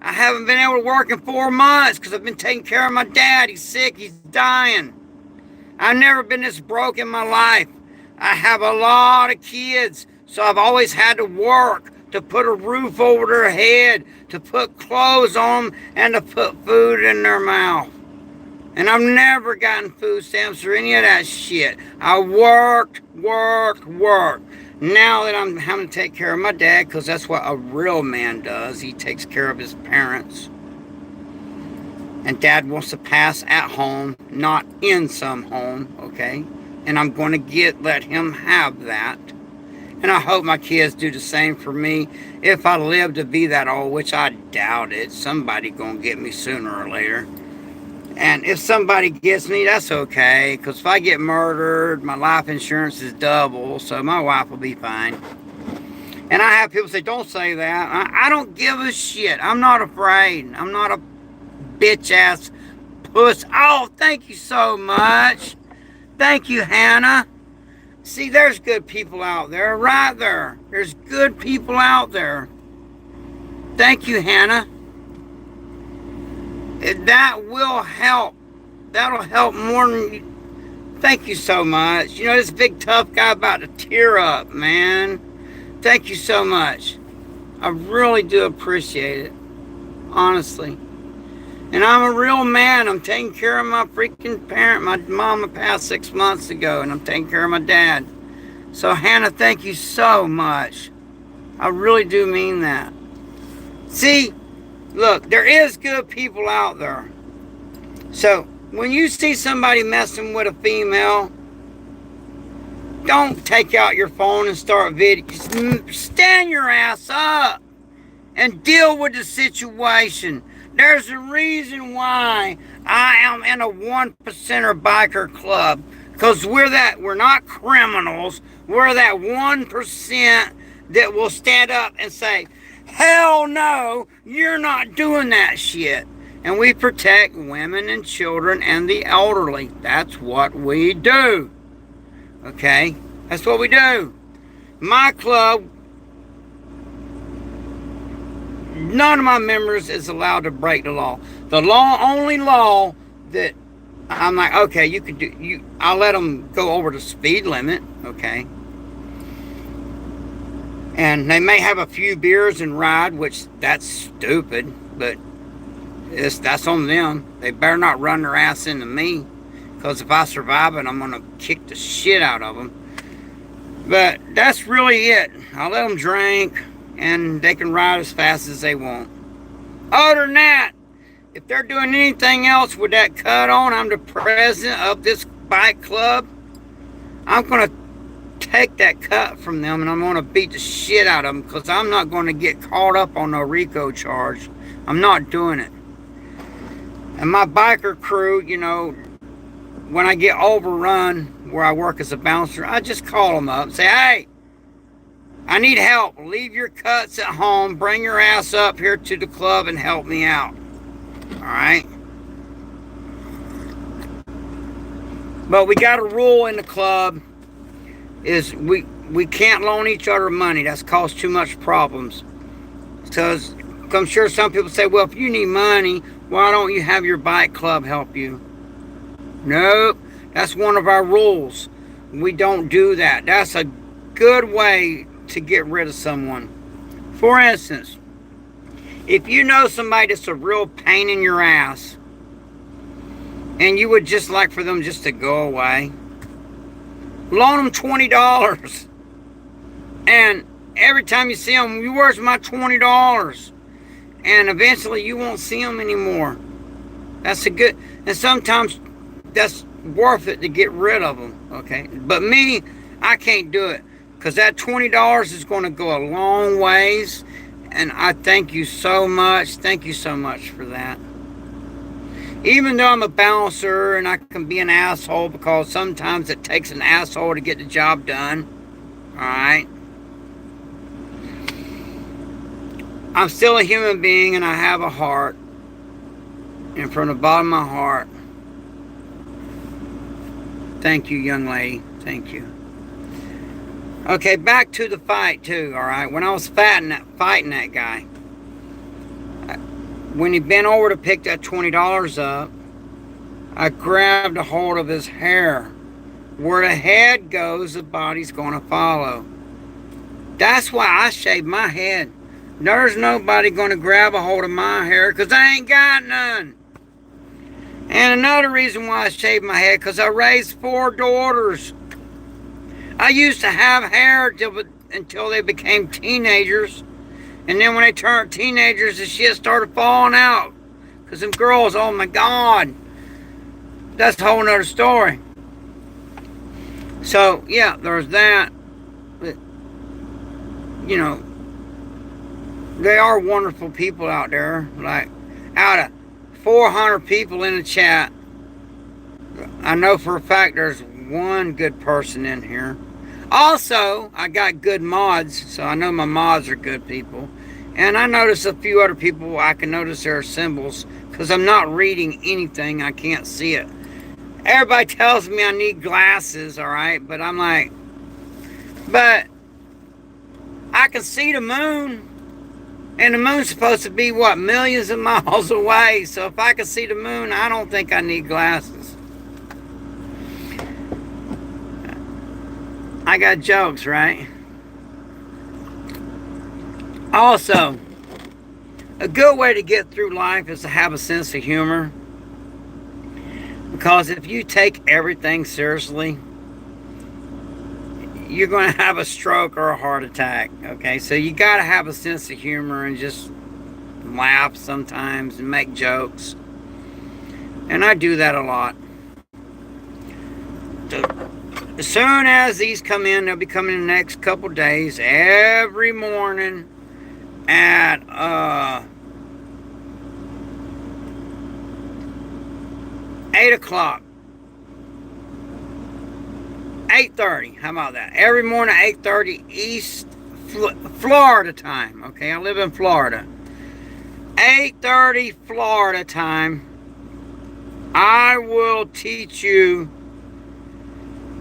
I haven't been able to work in 4 months because I've been taking care of my dad. He's sick. He's dying. I've never been this broke in my life. I have a lot of kids, so I've always had to work to put a roof over their head, to put clothes on them, and to put food in their mouth. And I've never gotten food stamps or any of that shit. I worked. Now that I'm having to take care of my dad, because that's what a real man does. He takes care of his parents. And dad wants to pass at home, not in some home, okay? And I'm going to let him have that. And I hope my kids do the same for me. If I live to be that old, which I doubt it, somebody going to get me sooner or later. And if somebody gets me, that's okay. Because if I get murdered, my life insurance is double. So my wife will be fine. And I have people say, don't say that. I don't give a shit. I'm not afraid. I'm not a bitch-ass puss. Oh, thank you so much. Thank you, Hannah. See, there's good people out there, right there. There's good people out there. Thank you, Hannah. That will help. That'll help more than you. Thank you so much. You know, this big tough guy about to tear up, man. Thank you so much. I really do appreciate it. Honestly. And I'm a real man. I'm taking care of my freaking parent. My mama passed 6 months ago, and I'm taking care of my dad. So, Hannah, thank you so much. I really do mean that. See, look, there is good people out there. So, when you see somebody messing with a female, don't take out your phone and start video. Stand your ass up and deal with the situation. There's a reason why I am in a 1%er biker club. Because we're not criminals. We're that 1% that will stand up and say, hell no, you're not doing that shit. And we protect women and children and the elderly. That's what we do. Okay? That's what we do. My club, none of my members is allowed to break the law. The only law that I'm like, okay, you can do, I'll let them go over the speed limit, okay? And they may have a few beers and ride, which that's stupid, but that's on them. They better not run their ass into me, because if I survive it, I'm going to kick the shit out of them. But that's really it. I'll let them drink, and they can ride as fast as they want. Other than that, if they're doing anything else with that cut on, I'm the president of this bike club. I'm going to take that cut from them, and I'm going to beat the shit out of them, because I'm not going to get caught up on no RICO charge. I'm not doing it. And my biker crew, you know, when I get overrun where I work as a bouncer, I just call them up and say, hey, I need help. Leave your cuts at home. Bring your ass up here to the club and help me out. All right? But we got a rule in the club is we can't loan each other money. That's caused too much problems. Because I'm sure some people say, well, if you need money, why don't you have your bike club help you? Nope. That's one of our rules. We don't do that. That's a good way to get rid of someone. For instance, if you know somebody that's a real pain in your ass, and you would just like for them just to go away, loan them $20. And every time you see them, where's my $20? And eventually you won't see them anymore. That's a good, and sometimes that's worth it to get rid of them, okay? But me, I can't do it. Because that $20 is going to go a long ways. And I thank you so much. Thank you so much for that. Even though I'm a bouncer and I can be an asshole, because sometimes it takes an asshole to get the job done. Alright? I'm still a human being and I have a heart. And from the bottom of my heart, thank you, young lady. Thank you. Okay, back to the fight too, alright? When I was fighting that guy, when he bent over to pick that $20 up, I grabbed a hold of his hair. Where the head goes, the body's going to follow. That's why I shave my head. There's nobody going to grab a hold of my hair because I ain't got none. And another reason why I shaved my head, because I raised 4 daughters. I used to have hair until they became teenagers. And then when they turned teenagers, the shit started falling out. Because them girls, oh my God. That's a whole nother story. So, yeah, there's that. But, you know, they are wonderful people out there. Like, out of 400 people in the chat, I know for a fact there's one good person in here. Also, I got good mods, so I know my mods are good people. And I notice a few other people, I can notice their symbols, because I'm not reading anything, I can't see it. Everybody tells me I need glasses, alright? But I'm like, but I can see the moon. And the moon's supposed to be, what, millions of miles away. So if I can see the moon, I don't think I need glasses. I got jokes, right? Also, a good way to get through life is to have a sense of humor. Because if you take everything seriously, you're going to have a stroke or a heart attack. Okay, so you got to have a sense of humor and just laugh sometimes and make jokes. And I do that a lot. So, as soon as these come in, they'll be coming in the next couple days, every morning at 8 o'clock. 8:30. How about that? Every morning at 8:30 East Florida time. Okay, I live in Florida. 8:30 Florida time. I will teach you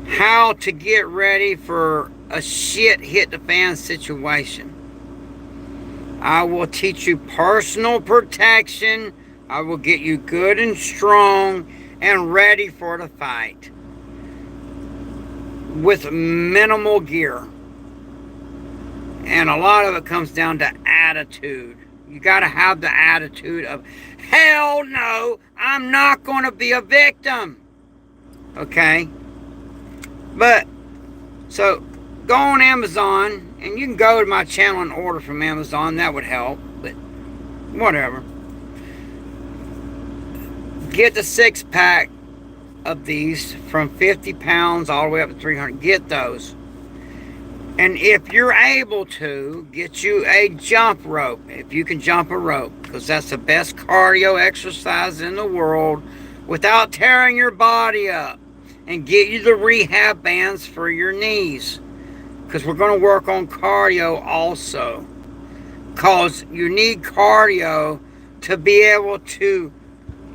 how to get ready for a shit hit the fan situation. I will teach you personal protection. I will get you good and strong and ready for the fight with minimal gear. And a lot of it comes down to attitude. You got to have the attitude of, hell no, I'm not going to be a victim. Okay? But, so, go on Amazon, and you can go to my channel and order from Amazon. That would help, but whatever. Get the 6-pack of these from 50 pounds all the way up to 300. Get those. And if you're able to, get you a jump rope. If you can jump a rope, because that's the best cardio exercise in the world without tearing your body up. And get you the rehab bands for your knees, because we're going to work on cardio also, because you need cardio to be able to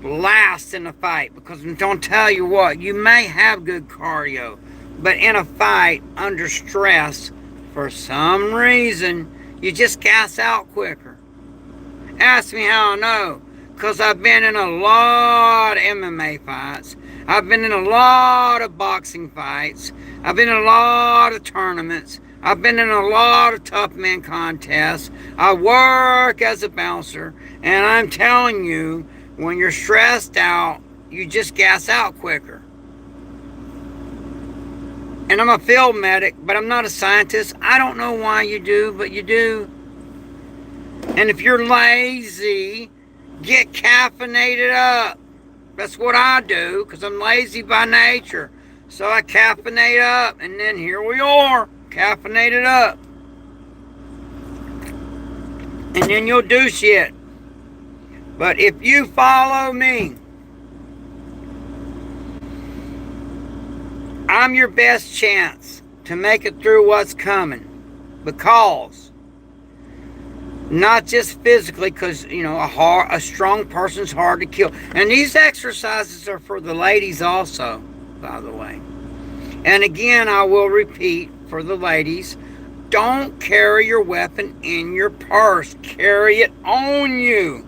last in a fight. Because I'm going to tell you what, you may have good cardio, but in a fight under stress, for some reason you just gas out quicker. Ask me how I know, because I've been in a lot of MMA fights. I've been in a lot of boxing fights. I've been in a lot of tournaments. I've been in a lot of tough men contests. I work as a bouncer. And I'm telling you, when you're stressed out, you just gas out quicker. And I'm a field medic, but I'm not a scientist. I don't know why you do, but you do. And if you're lazy, get caffeinated up. That's what I do, because I'm lazy by nature. So I caffeinate up, and then here we are, Caffeinate it up. And then you'll do shit. But if you follow me, I'm your best chance to make it through what's coming. Because, not just physically, because, you know, a strong person's hard to kill. And these exercises are for the ladies also, by the way. And again, I will repeat for the ladies, don't carry your weapon in your purse. Carry it on you.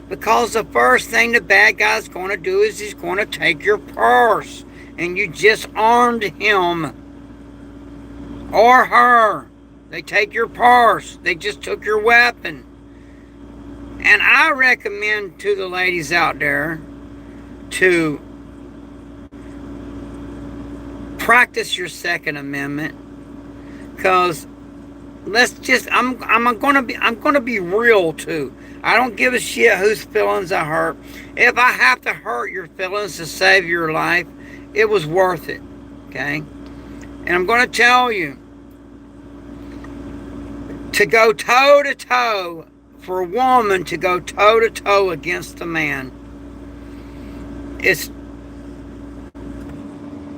Because the first thing the bad guy's going to do is he's going to take your purse. And you just armed him. Or her. They take your purse. They just took your weapon. And I recommend to the ladies out there to practice your Second Amendment. Because I'm gonna be real too. I don't give a shit whose feelings I hurt. If I have to hurt your feelings to save your life, it was worth it. Okay? And I'm gonna tell you, to go toe-to-toe, for a woman to go toe-to-toe against a man, it's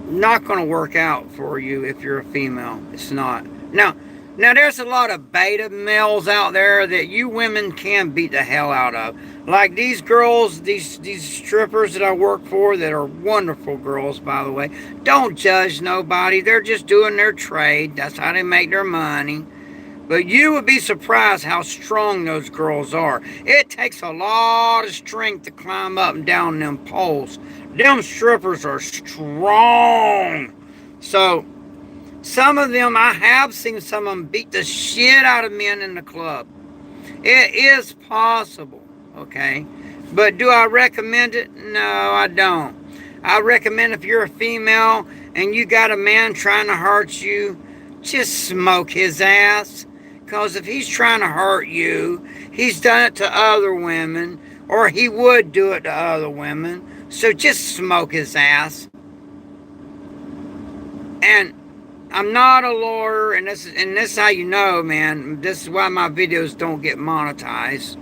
not going to work out for you if you're a female. It's not. Now there's a lot of beta males out there that you women can beat the hell out of. Like these girls, these strippers that I work for that are wonderful girls, by the way. Don't judge nobody. They're just doing their trade. That's how they make their money. But you would be surprised how strong those girls are. It takes a lot of strength to climb up and down them poles. Them strippers are strong. So, some of them, I have seen some of them beat the shit out of men in the club. It is possible, okay? But do I recommend it? No, I don't. I recommend if you're a female and you got a man trying to hurt you, just smoke his ass. Because if he's trying to hurt you, he's done it to other women, or he would do it to other women. So just smoke his ass. And I'm not a lawyer, and this is how you know, man. This is why my videos don't get monetized.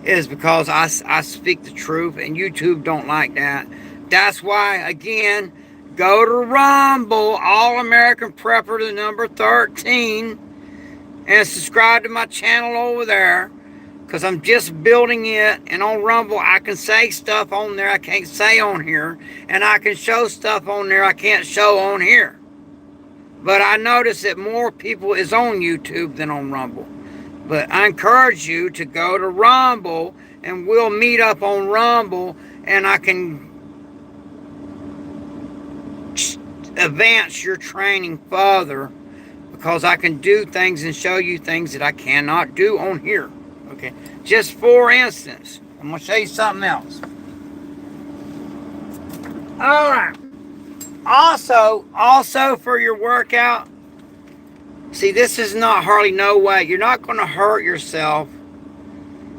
Is because I speak the truth, and YouTube don't like that. That's why, again, go to Rumble, All American Prepper to number 13. And subscribe to my channel over there. Because I'm just building it. And on Rumble, I can say stuff on there I can't say on here. And I can show stuff on there I can't show on here. But I notice that more people is on YouTube than on Rumble. But I encourage you to go to Rumble. And we'll meet up on Rumble. And I can advance your training further. Because I can do things and show you things that I cannot do on here. Okay. Just for instance, I'm going to show you something else. Alright. Also for your workout, see, this is not hardly no way. You're not going to hurt yourself.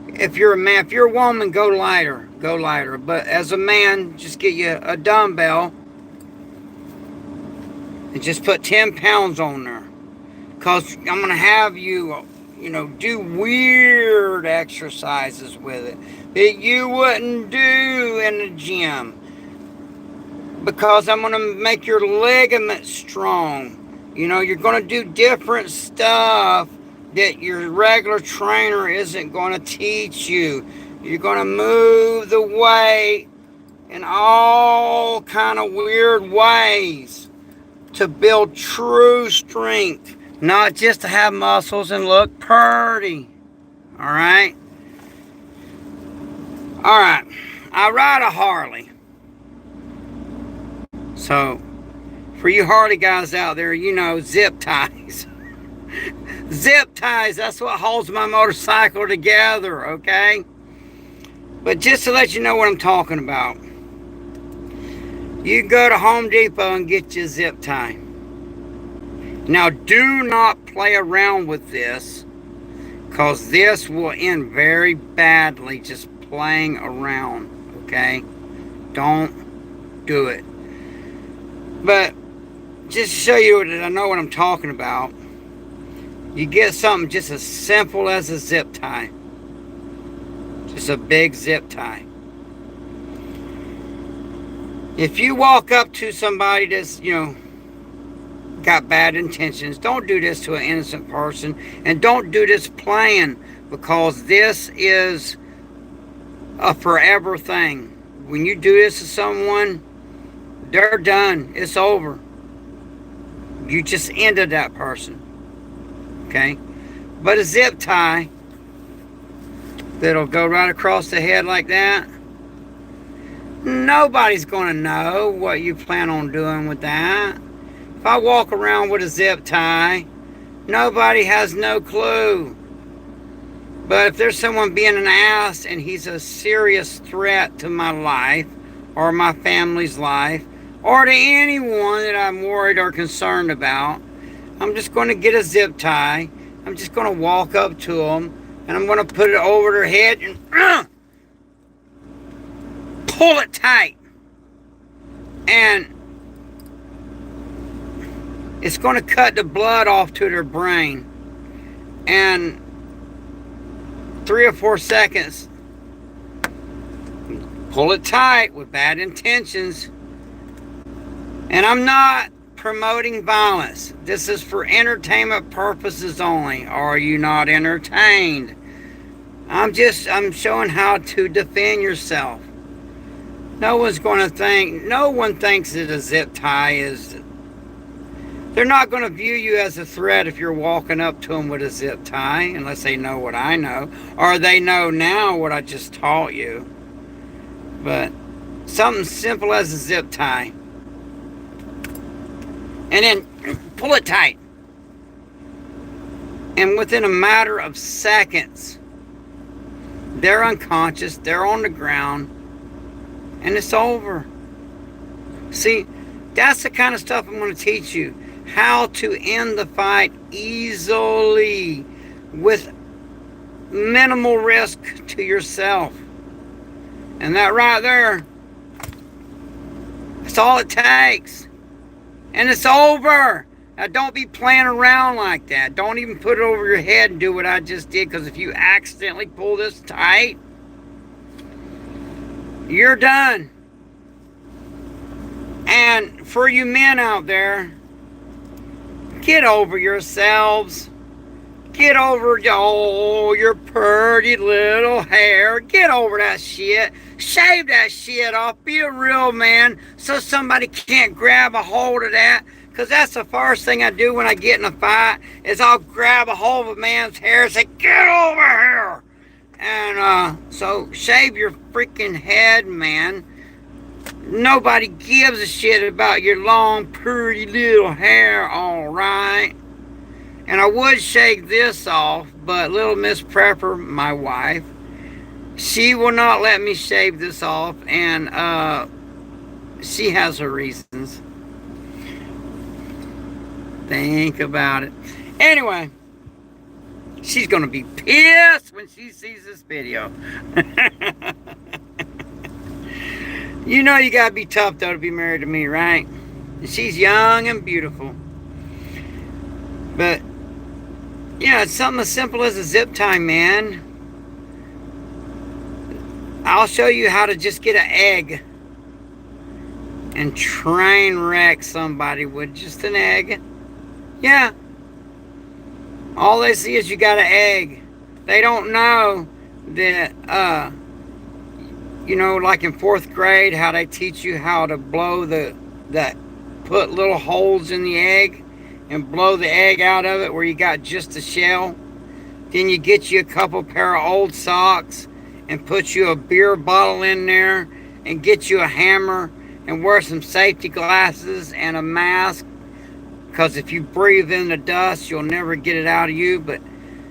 If you're a man, if you're a woman, go lighter. Go lighter. But as a man, just get you a dumbbell. And just put 10 pounds on there. Because I'm going to have you, do weird exercises with it that you wouldn't do in the gym. Because I'm going to make your ligaments strong. You're going to do different stuff that your regular trainer isn't going to teach you. You're going to move the weight in all kind of weird ways to build true strength. Not just to have muscles and look pretty. Alright? Alright. I ride a Harley. So, for you Harley guys out there, zip ties. Zip ties, that's what holds my motorcycle together, okay? But just to let you know what I'm talking about. You go to Home Depot and get your zip tie. Now, do not play around with this, because this will end very badly just playing around, okay? Don't do it. But, just to show you that I know what I'm talking about, You get something just as simple as a zip tie. Just a big zip tie. If you walk up to somebody that's, got bad intentions, don't do this to an innocent person, and don't do this playing, because this is a forever thing. When you do this to someone, they're done. It's over. You just ended that person. Okay? But a zip tie that'll go right across the head like that, nobody's going to know what you plan on doing with that. If I walk around with a zip tie, nobody has no clue. But if there's someone being an ass and he's a serious threat to my life or my family's life or to anyone that I'm worried or concerned about, I'm just going to get a zip tie. I'm just going to walk up to them and I'm going to put it over their head and pull it tight. And it's going to cut the blood off to their brain. And 3 or 4 seconds, pull it tight with bad intentions. And I'm not promoting violence. This is for entertainment purposes only. Are you not entertained? I'm showing how to defend yourself. No one thinks that a zip tie is... They're not going to view you as a threat if you're walking up to them with a zip tie, unless they know what I know, or they know now what I just taught you. But something simple as a zip tie. And then pull it tight. And within a matter of seconds, they're unconscious, they're on the ground, and it's over. See, that's the kind of stuff I'm going to teach you. How to end the fight easily with minimal risk to yourself. And that right there, that's all it takes. And it's over. Now don't be playing around like that. Don't even put it over your head and do what I just did, because if you accidentally pull this tight, you're done. And for you men out there, get over yourselves. Get over your pretty little hair. Get over that shit. Shave that shit off. Be a real man so somebody can't grab a hold of that. Because that's the first thing I do when I get in a fight, is I'll grab a hold of a man's hair and say, get over here. And so shave your freaking head, man. Nobody gives a shit about your long, pretty little hair, all right? And I would shake this off, but little Miss Prepper, my wife, she will not let me shave this off, and she has her reasons. Think about it. Anyway, she's going to be pissed when she sees this video. You know you gotta be tough, though, to be married to me, right? She's young and beautiful. But, yeah, it's something as simple as a zip tie, man. I'll show you how to just get an egg and train wreck somebody with just an egg. Yeah. All they see is you got an egg. They don't know that, like in 4th grade, how they teach you how to blow put little holes in the egg and blow the egg out of it where you got just a shell. Then you get you a couple pair of old socks and put you a beer bottle in there and get you a hammer and wear some safety glasses and a mask, because if you breathe in the dust, you'll never get it out of you. But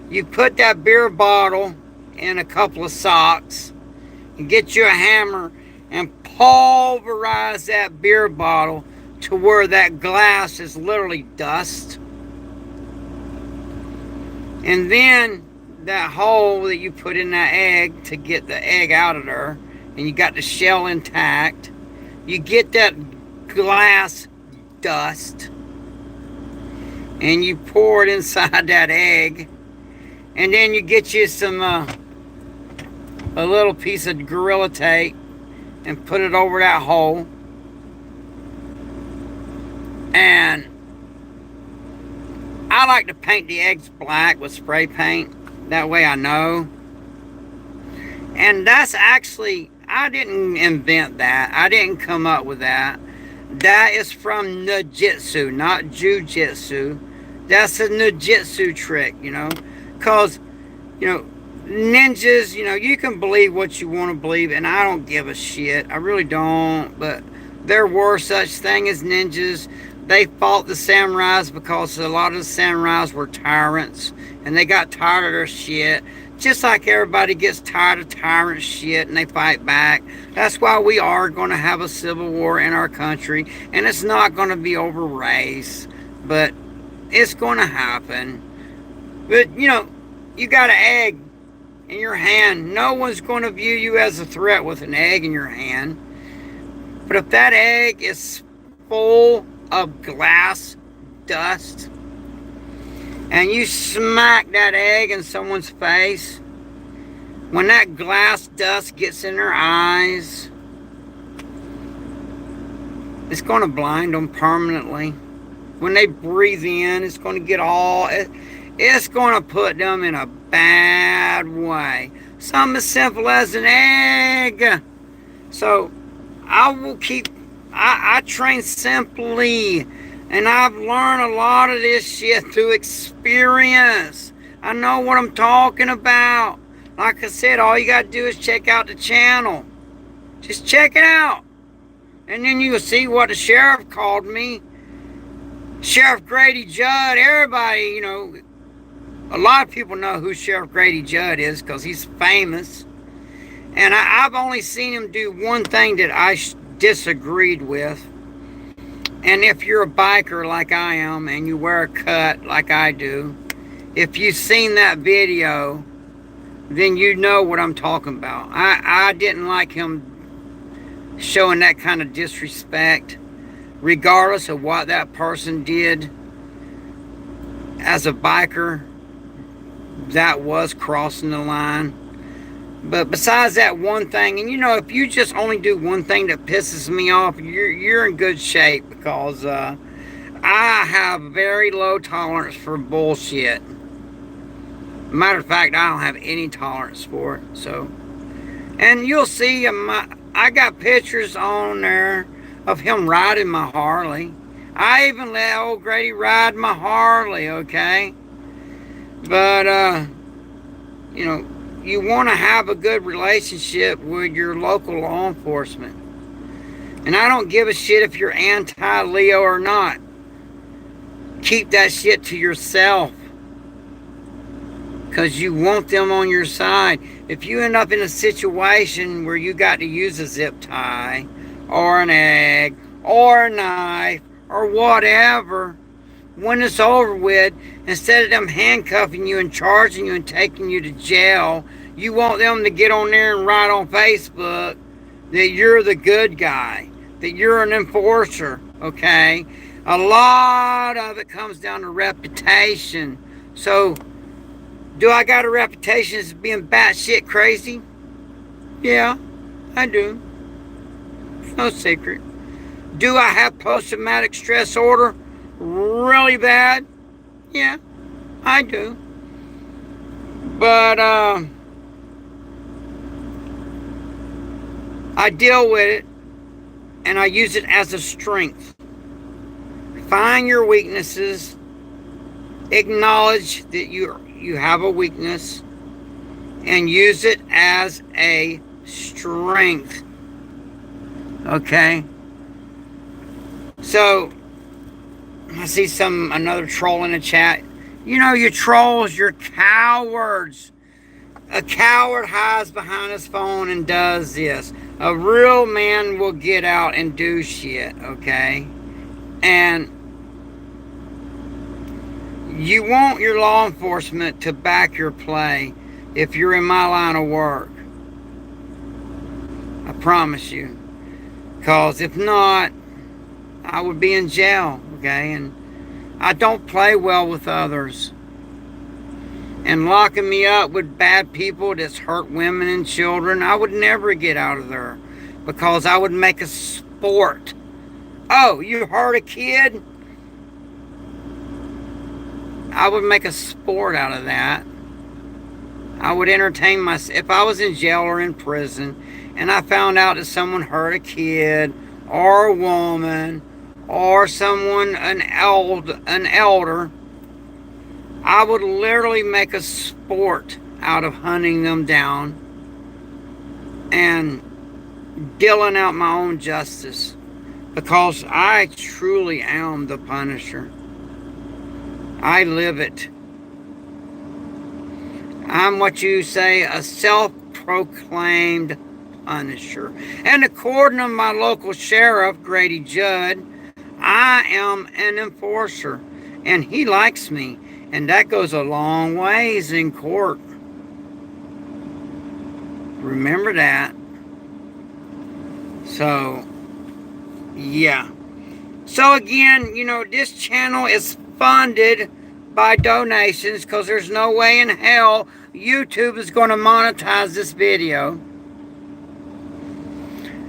you put that beer bottle in a couple of socks and get you a hammer and pulverize that beer bottle to where that glass is literally dust. And then that hole that you put in that egg to get the egg out of there, and you got the shell intact, you get that glass dust, and you pour it inside that egg, and then you get you some a little piece of Gorilla Tape and put it over that hole, and I like to paint the eggs black with spray paint. That way I know. And that's actually, I didn't invent that. I didn't come up with that. That is from Jiu-Jitsu, not Jiu-Jitsu. That's a Jiu-Jitsu trick, you know. Because, you know, ninjas, you know, you can believe what you want to believe, and I don't give a shit. I really don't. But there were such thing as ninjas. They fought the samurais because a lot of the samurais were tyrants, and they got tired of their shit. Just like everybody gets tired of tyrant shit and they fight back. That's why we are going to have a civil war in our country. And it's not going to be over race. But it's going to happen. But, you know, you got an egg in your hand. No one's going to view you as a threat with an egg in your hand. But if that egg is full of glass dust, and you smack that egg in someone's face, when that glass dust gets in their eyes, it's going to blind them permanently. When they breathe in, it's going to get it's going to put them in a bad way. Something as simple as an egg. So I train simply. And I've learned a lot of this shit through experience. I know what I'm talking about. Like I said, all you got to do is check out the channel. Just check it out. And then you'll see what the sheriff called me. Sheriff Grady Judd. Everybody, you know, a lot of people know who Sheriff Grady Judd is because he's famous. And I've only seen him do one thing that I disagreed with. And if you're a biker like I am and you wear a cut like I do, if you've seen that video, then you know what I'm talking about. I didn't like him showing that kind of disrespect, regardless of what that person did. As a biker, that was crossing the line. But besides that one thing, and you know, if you just only do one thing that pisses me off, you're in good shape, because I have very low tolerance for bullshit. Matter of fact, I don't have any tolerance for it. So, and you'll see I got pictures on there of him riding my Harley. I even let old Grady ride my Harley, okay? But you know, you want to have a good relationship with your local law enforcement. And I don't give a shit if you're anti-Leo or not. Keep that shit to yourself, because you want them on your side. If you end up in a situation where you got to use a zip tie or an egg or a knife or whatever, when it's over with, instead of them handcuffing you and charging you and taking you to jail, you want them to get on there and write on Facebook that you're the good guy, that you're an enforcer, okay? A lot of it comes down to reputation. So, do I got a reputation as being batshit crazy? Yeah, I do. It's no secret. Do I have post-traumatic stress disorder really bad? Yeah, I do. But I deal with it, and I use it as a strength. Find your weaknesses, acknowledge that you have a weakness, and use it as a strength. Okay? So, I see another troll in the chat. You know, you trolls, you're cowards. A coward hides behind his phone and does this. A real man will get out and do shit, okay? And you want your law enforcement to back your play if you're in my line of work. I promise you. Because if not, I would be in jail, okay? And I don't play well with others. And locking me up with bad people that's hurt women and children, I would never get out of there. Because I would make a sport. Oh, you hurt a kid? I would make a sport out of that. I would entertain myself. If I was in jail or in prison and I found out that someone hurt a kid or a woman or someone, an elder, I would literally make a sport out of hunting them down and dealing out my own justice. Because I truly am the Punisher. I live it. I'm what you say, a self-proclaimed Punisher. And according to my local sheriff, Grady Judd, I am an enforcer. And he likes me. And that goes a long ways in court. Remember that. So, yeah. So again, you know, this channel is funded by donations because there's no way in hell YouTube is going to monetize this video.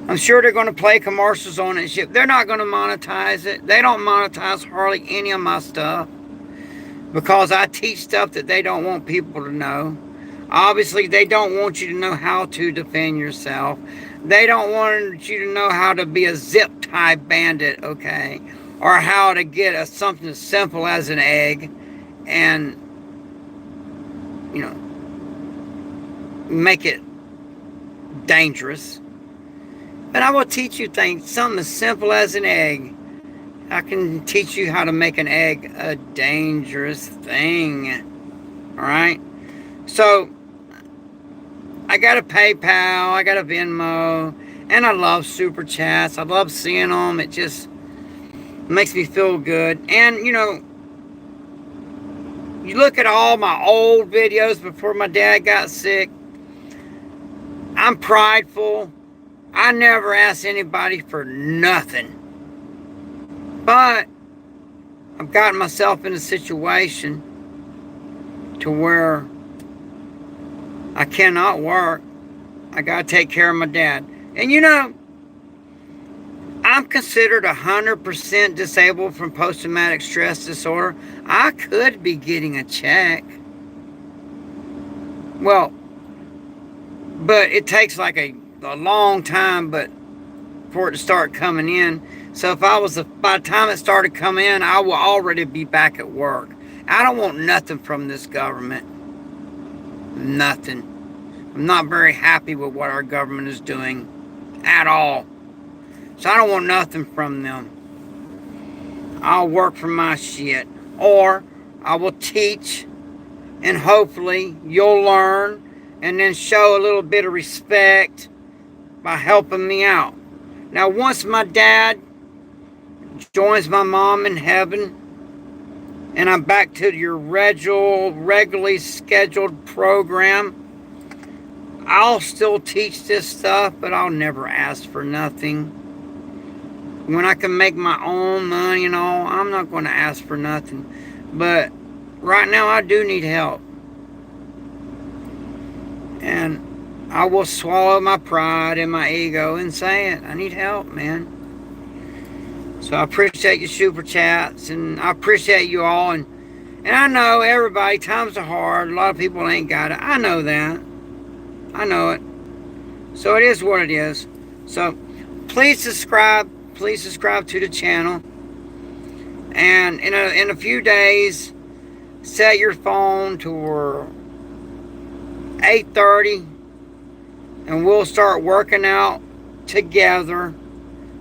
I'm sure they're going to play commercials on it and shit. They're not going to monetize it. They don't monetize hardly any of my stuff because I teach stuff that they don't want people to know. Obviously, they don't want you to know how to defend yourself. They don't want you to know how to be a zip tie bandit, okay? Or how to get something as simple as an egg and, you know, make it dangerous. But I will teach you things, something as simple as an egg. I can teach you how to make an egg a dangerous thing. Alright? So, I got a PayPal, I got a Venmo, and I love Super Chats. I love seeing them. It just makes me feel good. And, you know, you look at all my old videos before my dad got sick. I'm prideful. I never asked anybody for nothing. But I've gotten myself in a situation to where I cannot work. I got to take care of my dad. And you know, I'm considered 100% disabled from post-traumatic stress disorder. I could be getting a check. Well, but it takes like a long time for it to start coming in. So if by the time it started coming in, I will already be back at work. I don't want nothing from this government. Nothing. I'm not very happy with what our government is doing at all. So I don't want nothing from them. I'll work for my shit. Or I will teach and hopefully you'll learn and then show a little bit of respect by helping me out. Now once my dad joins my mom in heaven and I'm back to your regularly scheduled program, I'll still teach this stuff, but I'll never ask for nothing. When I can make my own money and all, I'm not going to ask for nothing. But right now I do need help. And I will swallow my pride and my ego and say it. I need help, man. So I appreciate your super chats and I appreciate you all. And I know everybody, times are hard. A lot of people ain't got it. I know that. I know it. So it is what it is. So please subscribe. Please subscribe to the channel. And in a few days, set your phone to 8:30 and we'll start working out together.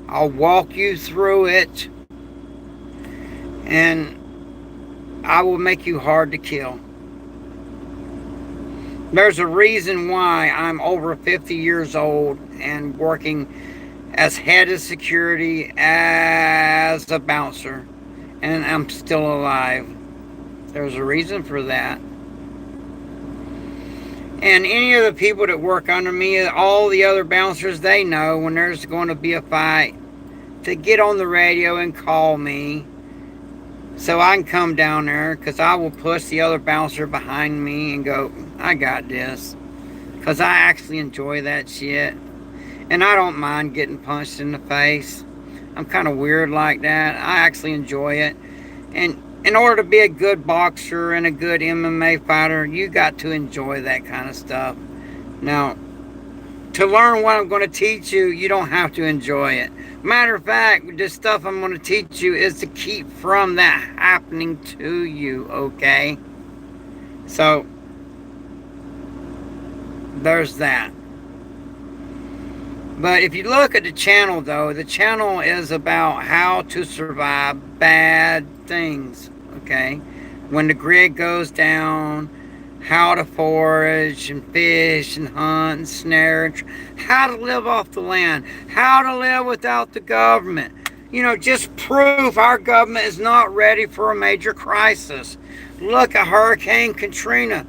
I'll walk you through it and I will make you hard to kill. There's a reason why I'm over 50 years old and working as head of security as a bouncer and I'm still alive. There's a reason for that. And any of the people that work under me, all the other bouncers, they know when there's going to be a fight to get on the radio and call me So I can come down there, because I will push the other bouncer behind me and go, I got this. Because I actually enjoy that shit. And I don't mind getting punched in the face. I'm kind of weird like that. I actually enjoy it. And in order to be a good boxer and a good MMA fighter, you got to enjoy that kind of stuff. Now, to learn what I'm going to teach you, you don't have to enjoy it. Matter of fact, the stuff I'm going to teach you is to keep from that happening to you, okay? So, there's that. But if you look at the channel, though, the channel is about how to survive bad things, okay? When the grid goes down, how to forage and fish and hunt and snare, how to live off the land, how to live without the government. You know, just proof our government is not ready for a major crisis. Look at Hurricane Katrina.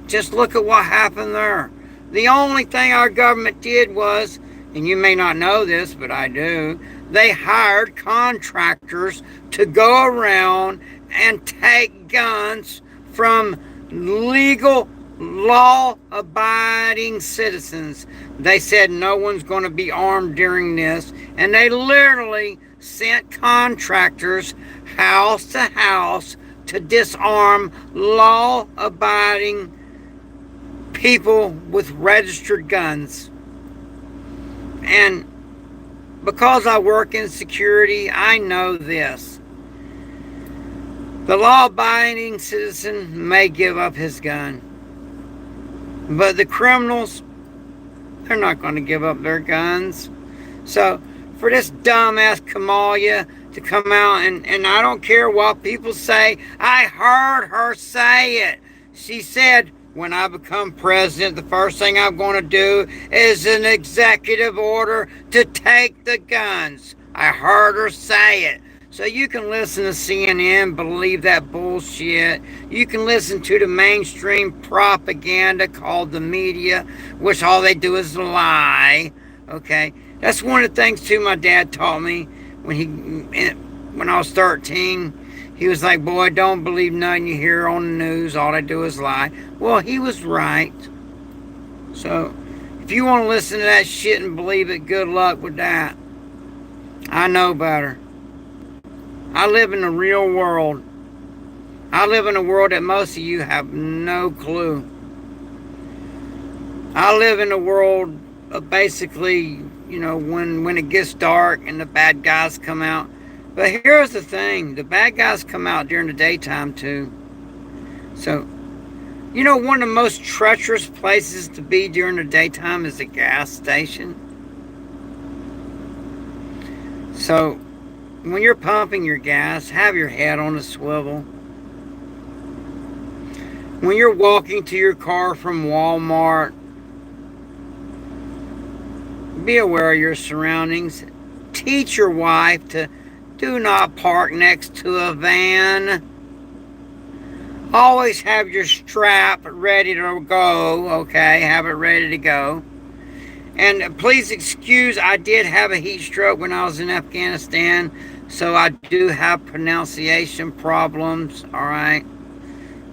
Just look at what happened there. The only thing our government did was, and you may not know this, but I do, they hired contractors to go around and take guns from legal, law-abiding citizens. They said no one's going to be armed during this, and they literally sent contractors house to house to disarm law-abiding people with registered guns. And because I work in security, I know this. The law-abiding citizen may give up his gun, but the criminals, they're not going to give up their guns. So for this dumbass Kamalia to come out, and I don't care what people say, I heard her say it. She said, when I become president, the first thing I'm going to do is an executive order to take the guns. I heard her say it. So you can listen to CNN, believe that bullshit. You can listen to the mainstream propaganda called the media, which all they do is lie. Okay? That's one of the things, too, my dad taught me when I was 13. He was like, boy, don't believe nothing you hear on the news. All they do is lie. Well, he was right. So, if you want to listen to that shit and believe it, good luck with that. I know better. I live in the real world. I live in a world that most of you have no clue. I live in a world of basically, you know, when it gets dark and the bad guys come out. But here's the thing. The bad guys come out during the daytime, too. So, you know, one of the most treacherous places to be during the daytime is a gas station. So, when you're pumping your gas, have your head on a swivel. When you're walking to your car from Walmart, be aware of your surroundings. Teach your wife to do not park next to a van. Always have your strap ready to go, okay? Have it ready to go. And please excuse, I did have a heat stroke when I was in Afghanistan, so I do have pronunciation problems, all right?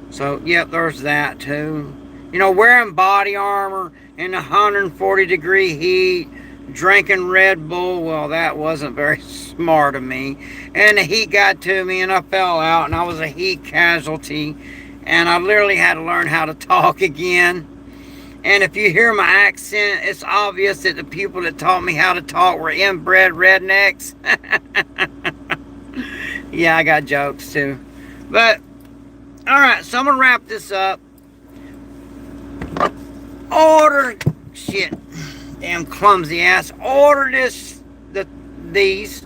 So, yep, there's that too. You know, wearing body armor in 140-degree heat, drinking Red Bull, well, that wasn't very smart of me. And the heat got to me and I fell out and I was a heat casualty. And I literally had to learn how to talk again. And if you hear my accent, it's obvious that the people that taught me how to talk were inbred rednecks. Yeah, I got jokes too. But, alright, so I'm going to wrap this up. Order, shit. Damn clumsy ass. Order these.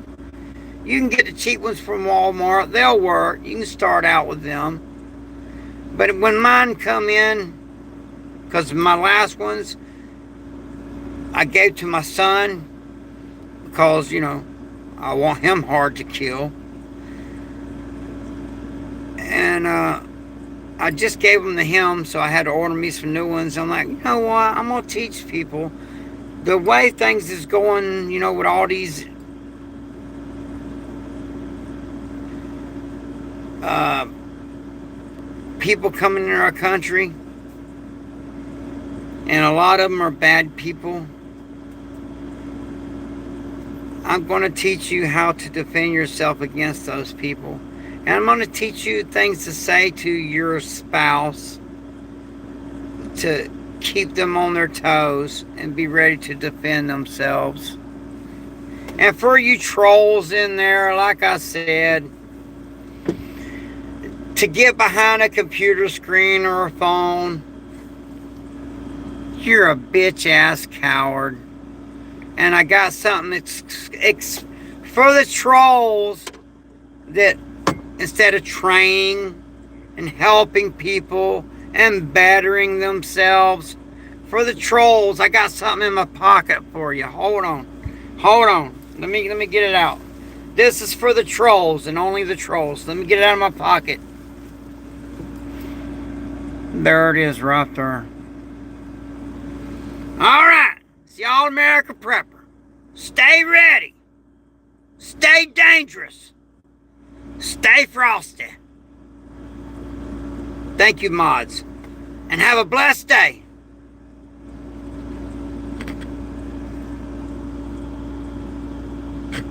You can get the cheap ones from Walmart. They'll work. You can start out with them. But when mine come in, because my last ones, I gave to my son because, you know, I want him hard to kill. And I just gave them to him, so I had to order me some new ones. I'm like, you know what? I'm going to teach people. The way things is going, you know, with all these people coming into our country, and a lot of them are bad people. I'm going to teach you how to defend yourself against those people. And I'm going to teach you things to say to your spouse to keep them on their toes and be ready to defend themselves. And for you trolls in there, like I said, to get behind a computer screen or a phone, you're a bitch-ass coward. And I got something for the trolls that instead of training and helping people and bettering themselves, for the trolls, I got something in my pocket for you. Hold on. Let me get it out. This is for the trolls and only the trolls. Let me get it out of my pocket. There it is right there. Alright. It's the All-America Prepper. Stay ready. Stay dangerous. Stay frosty. Thank you, mods. And have a blessed day.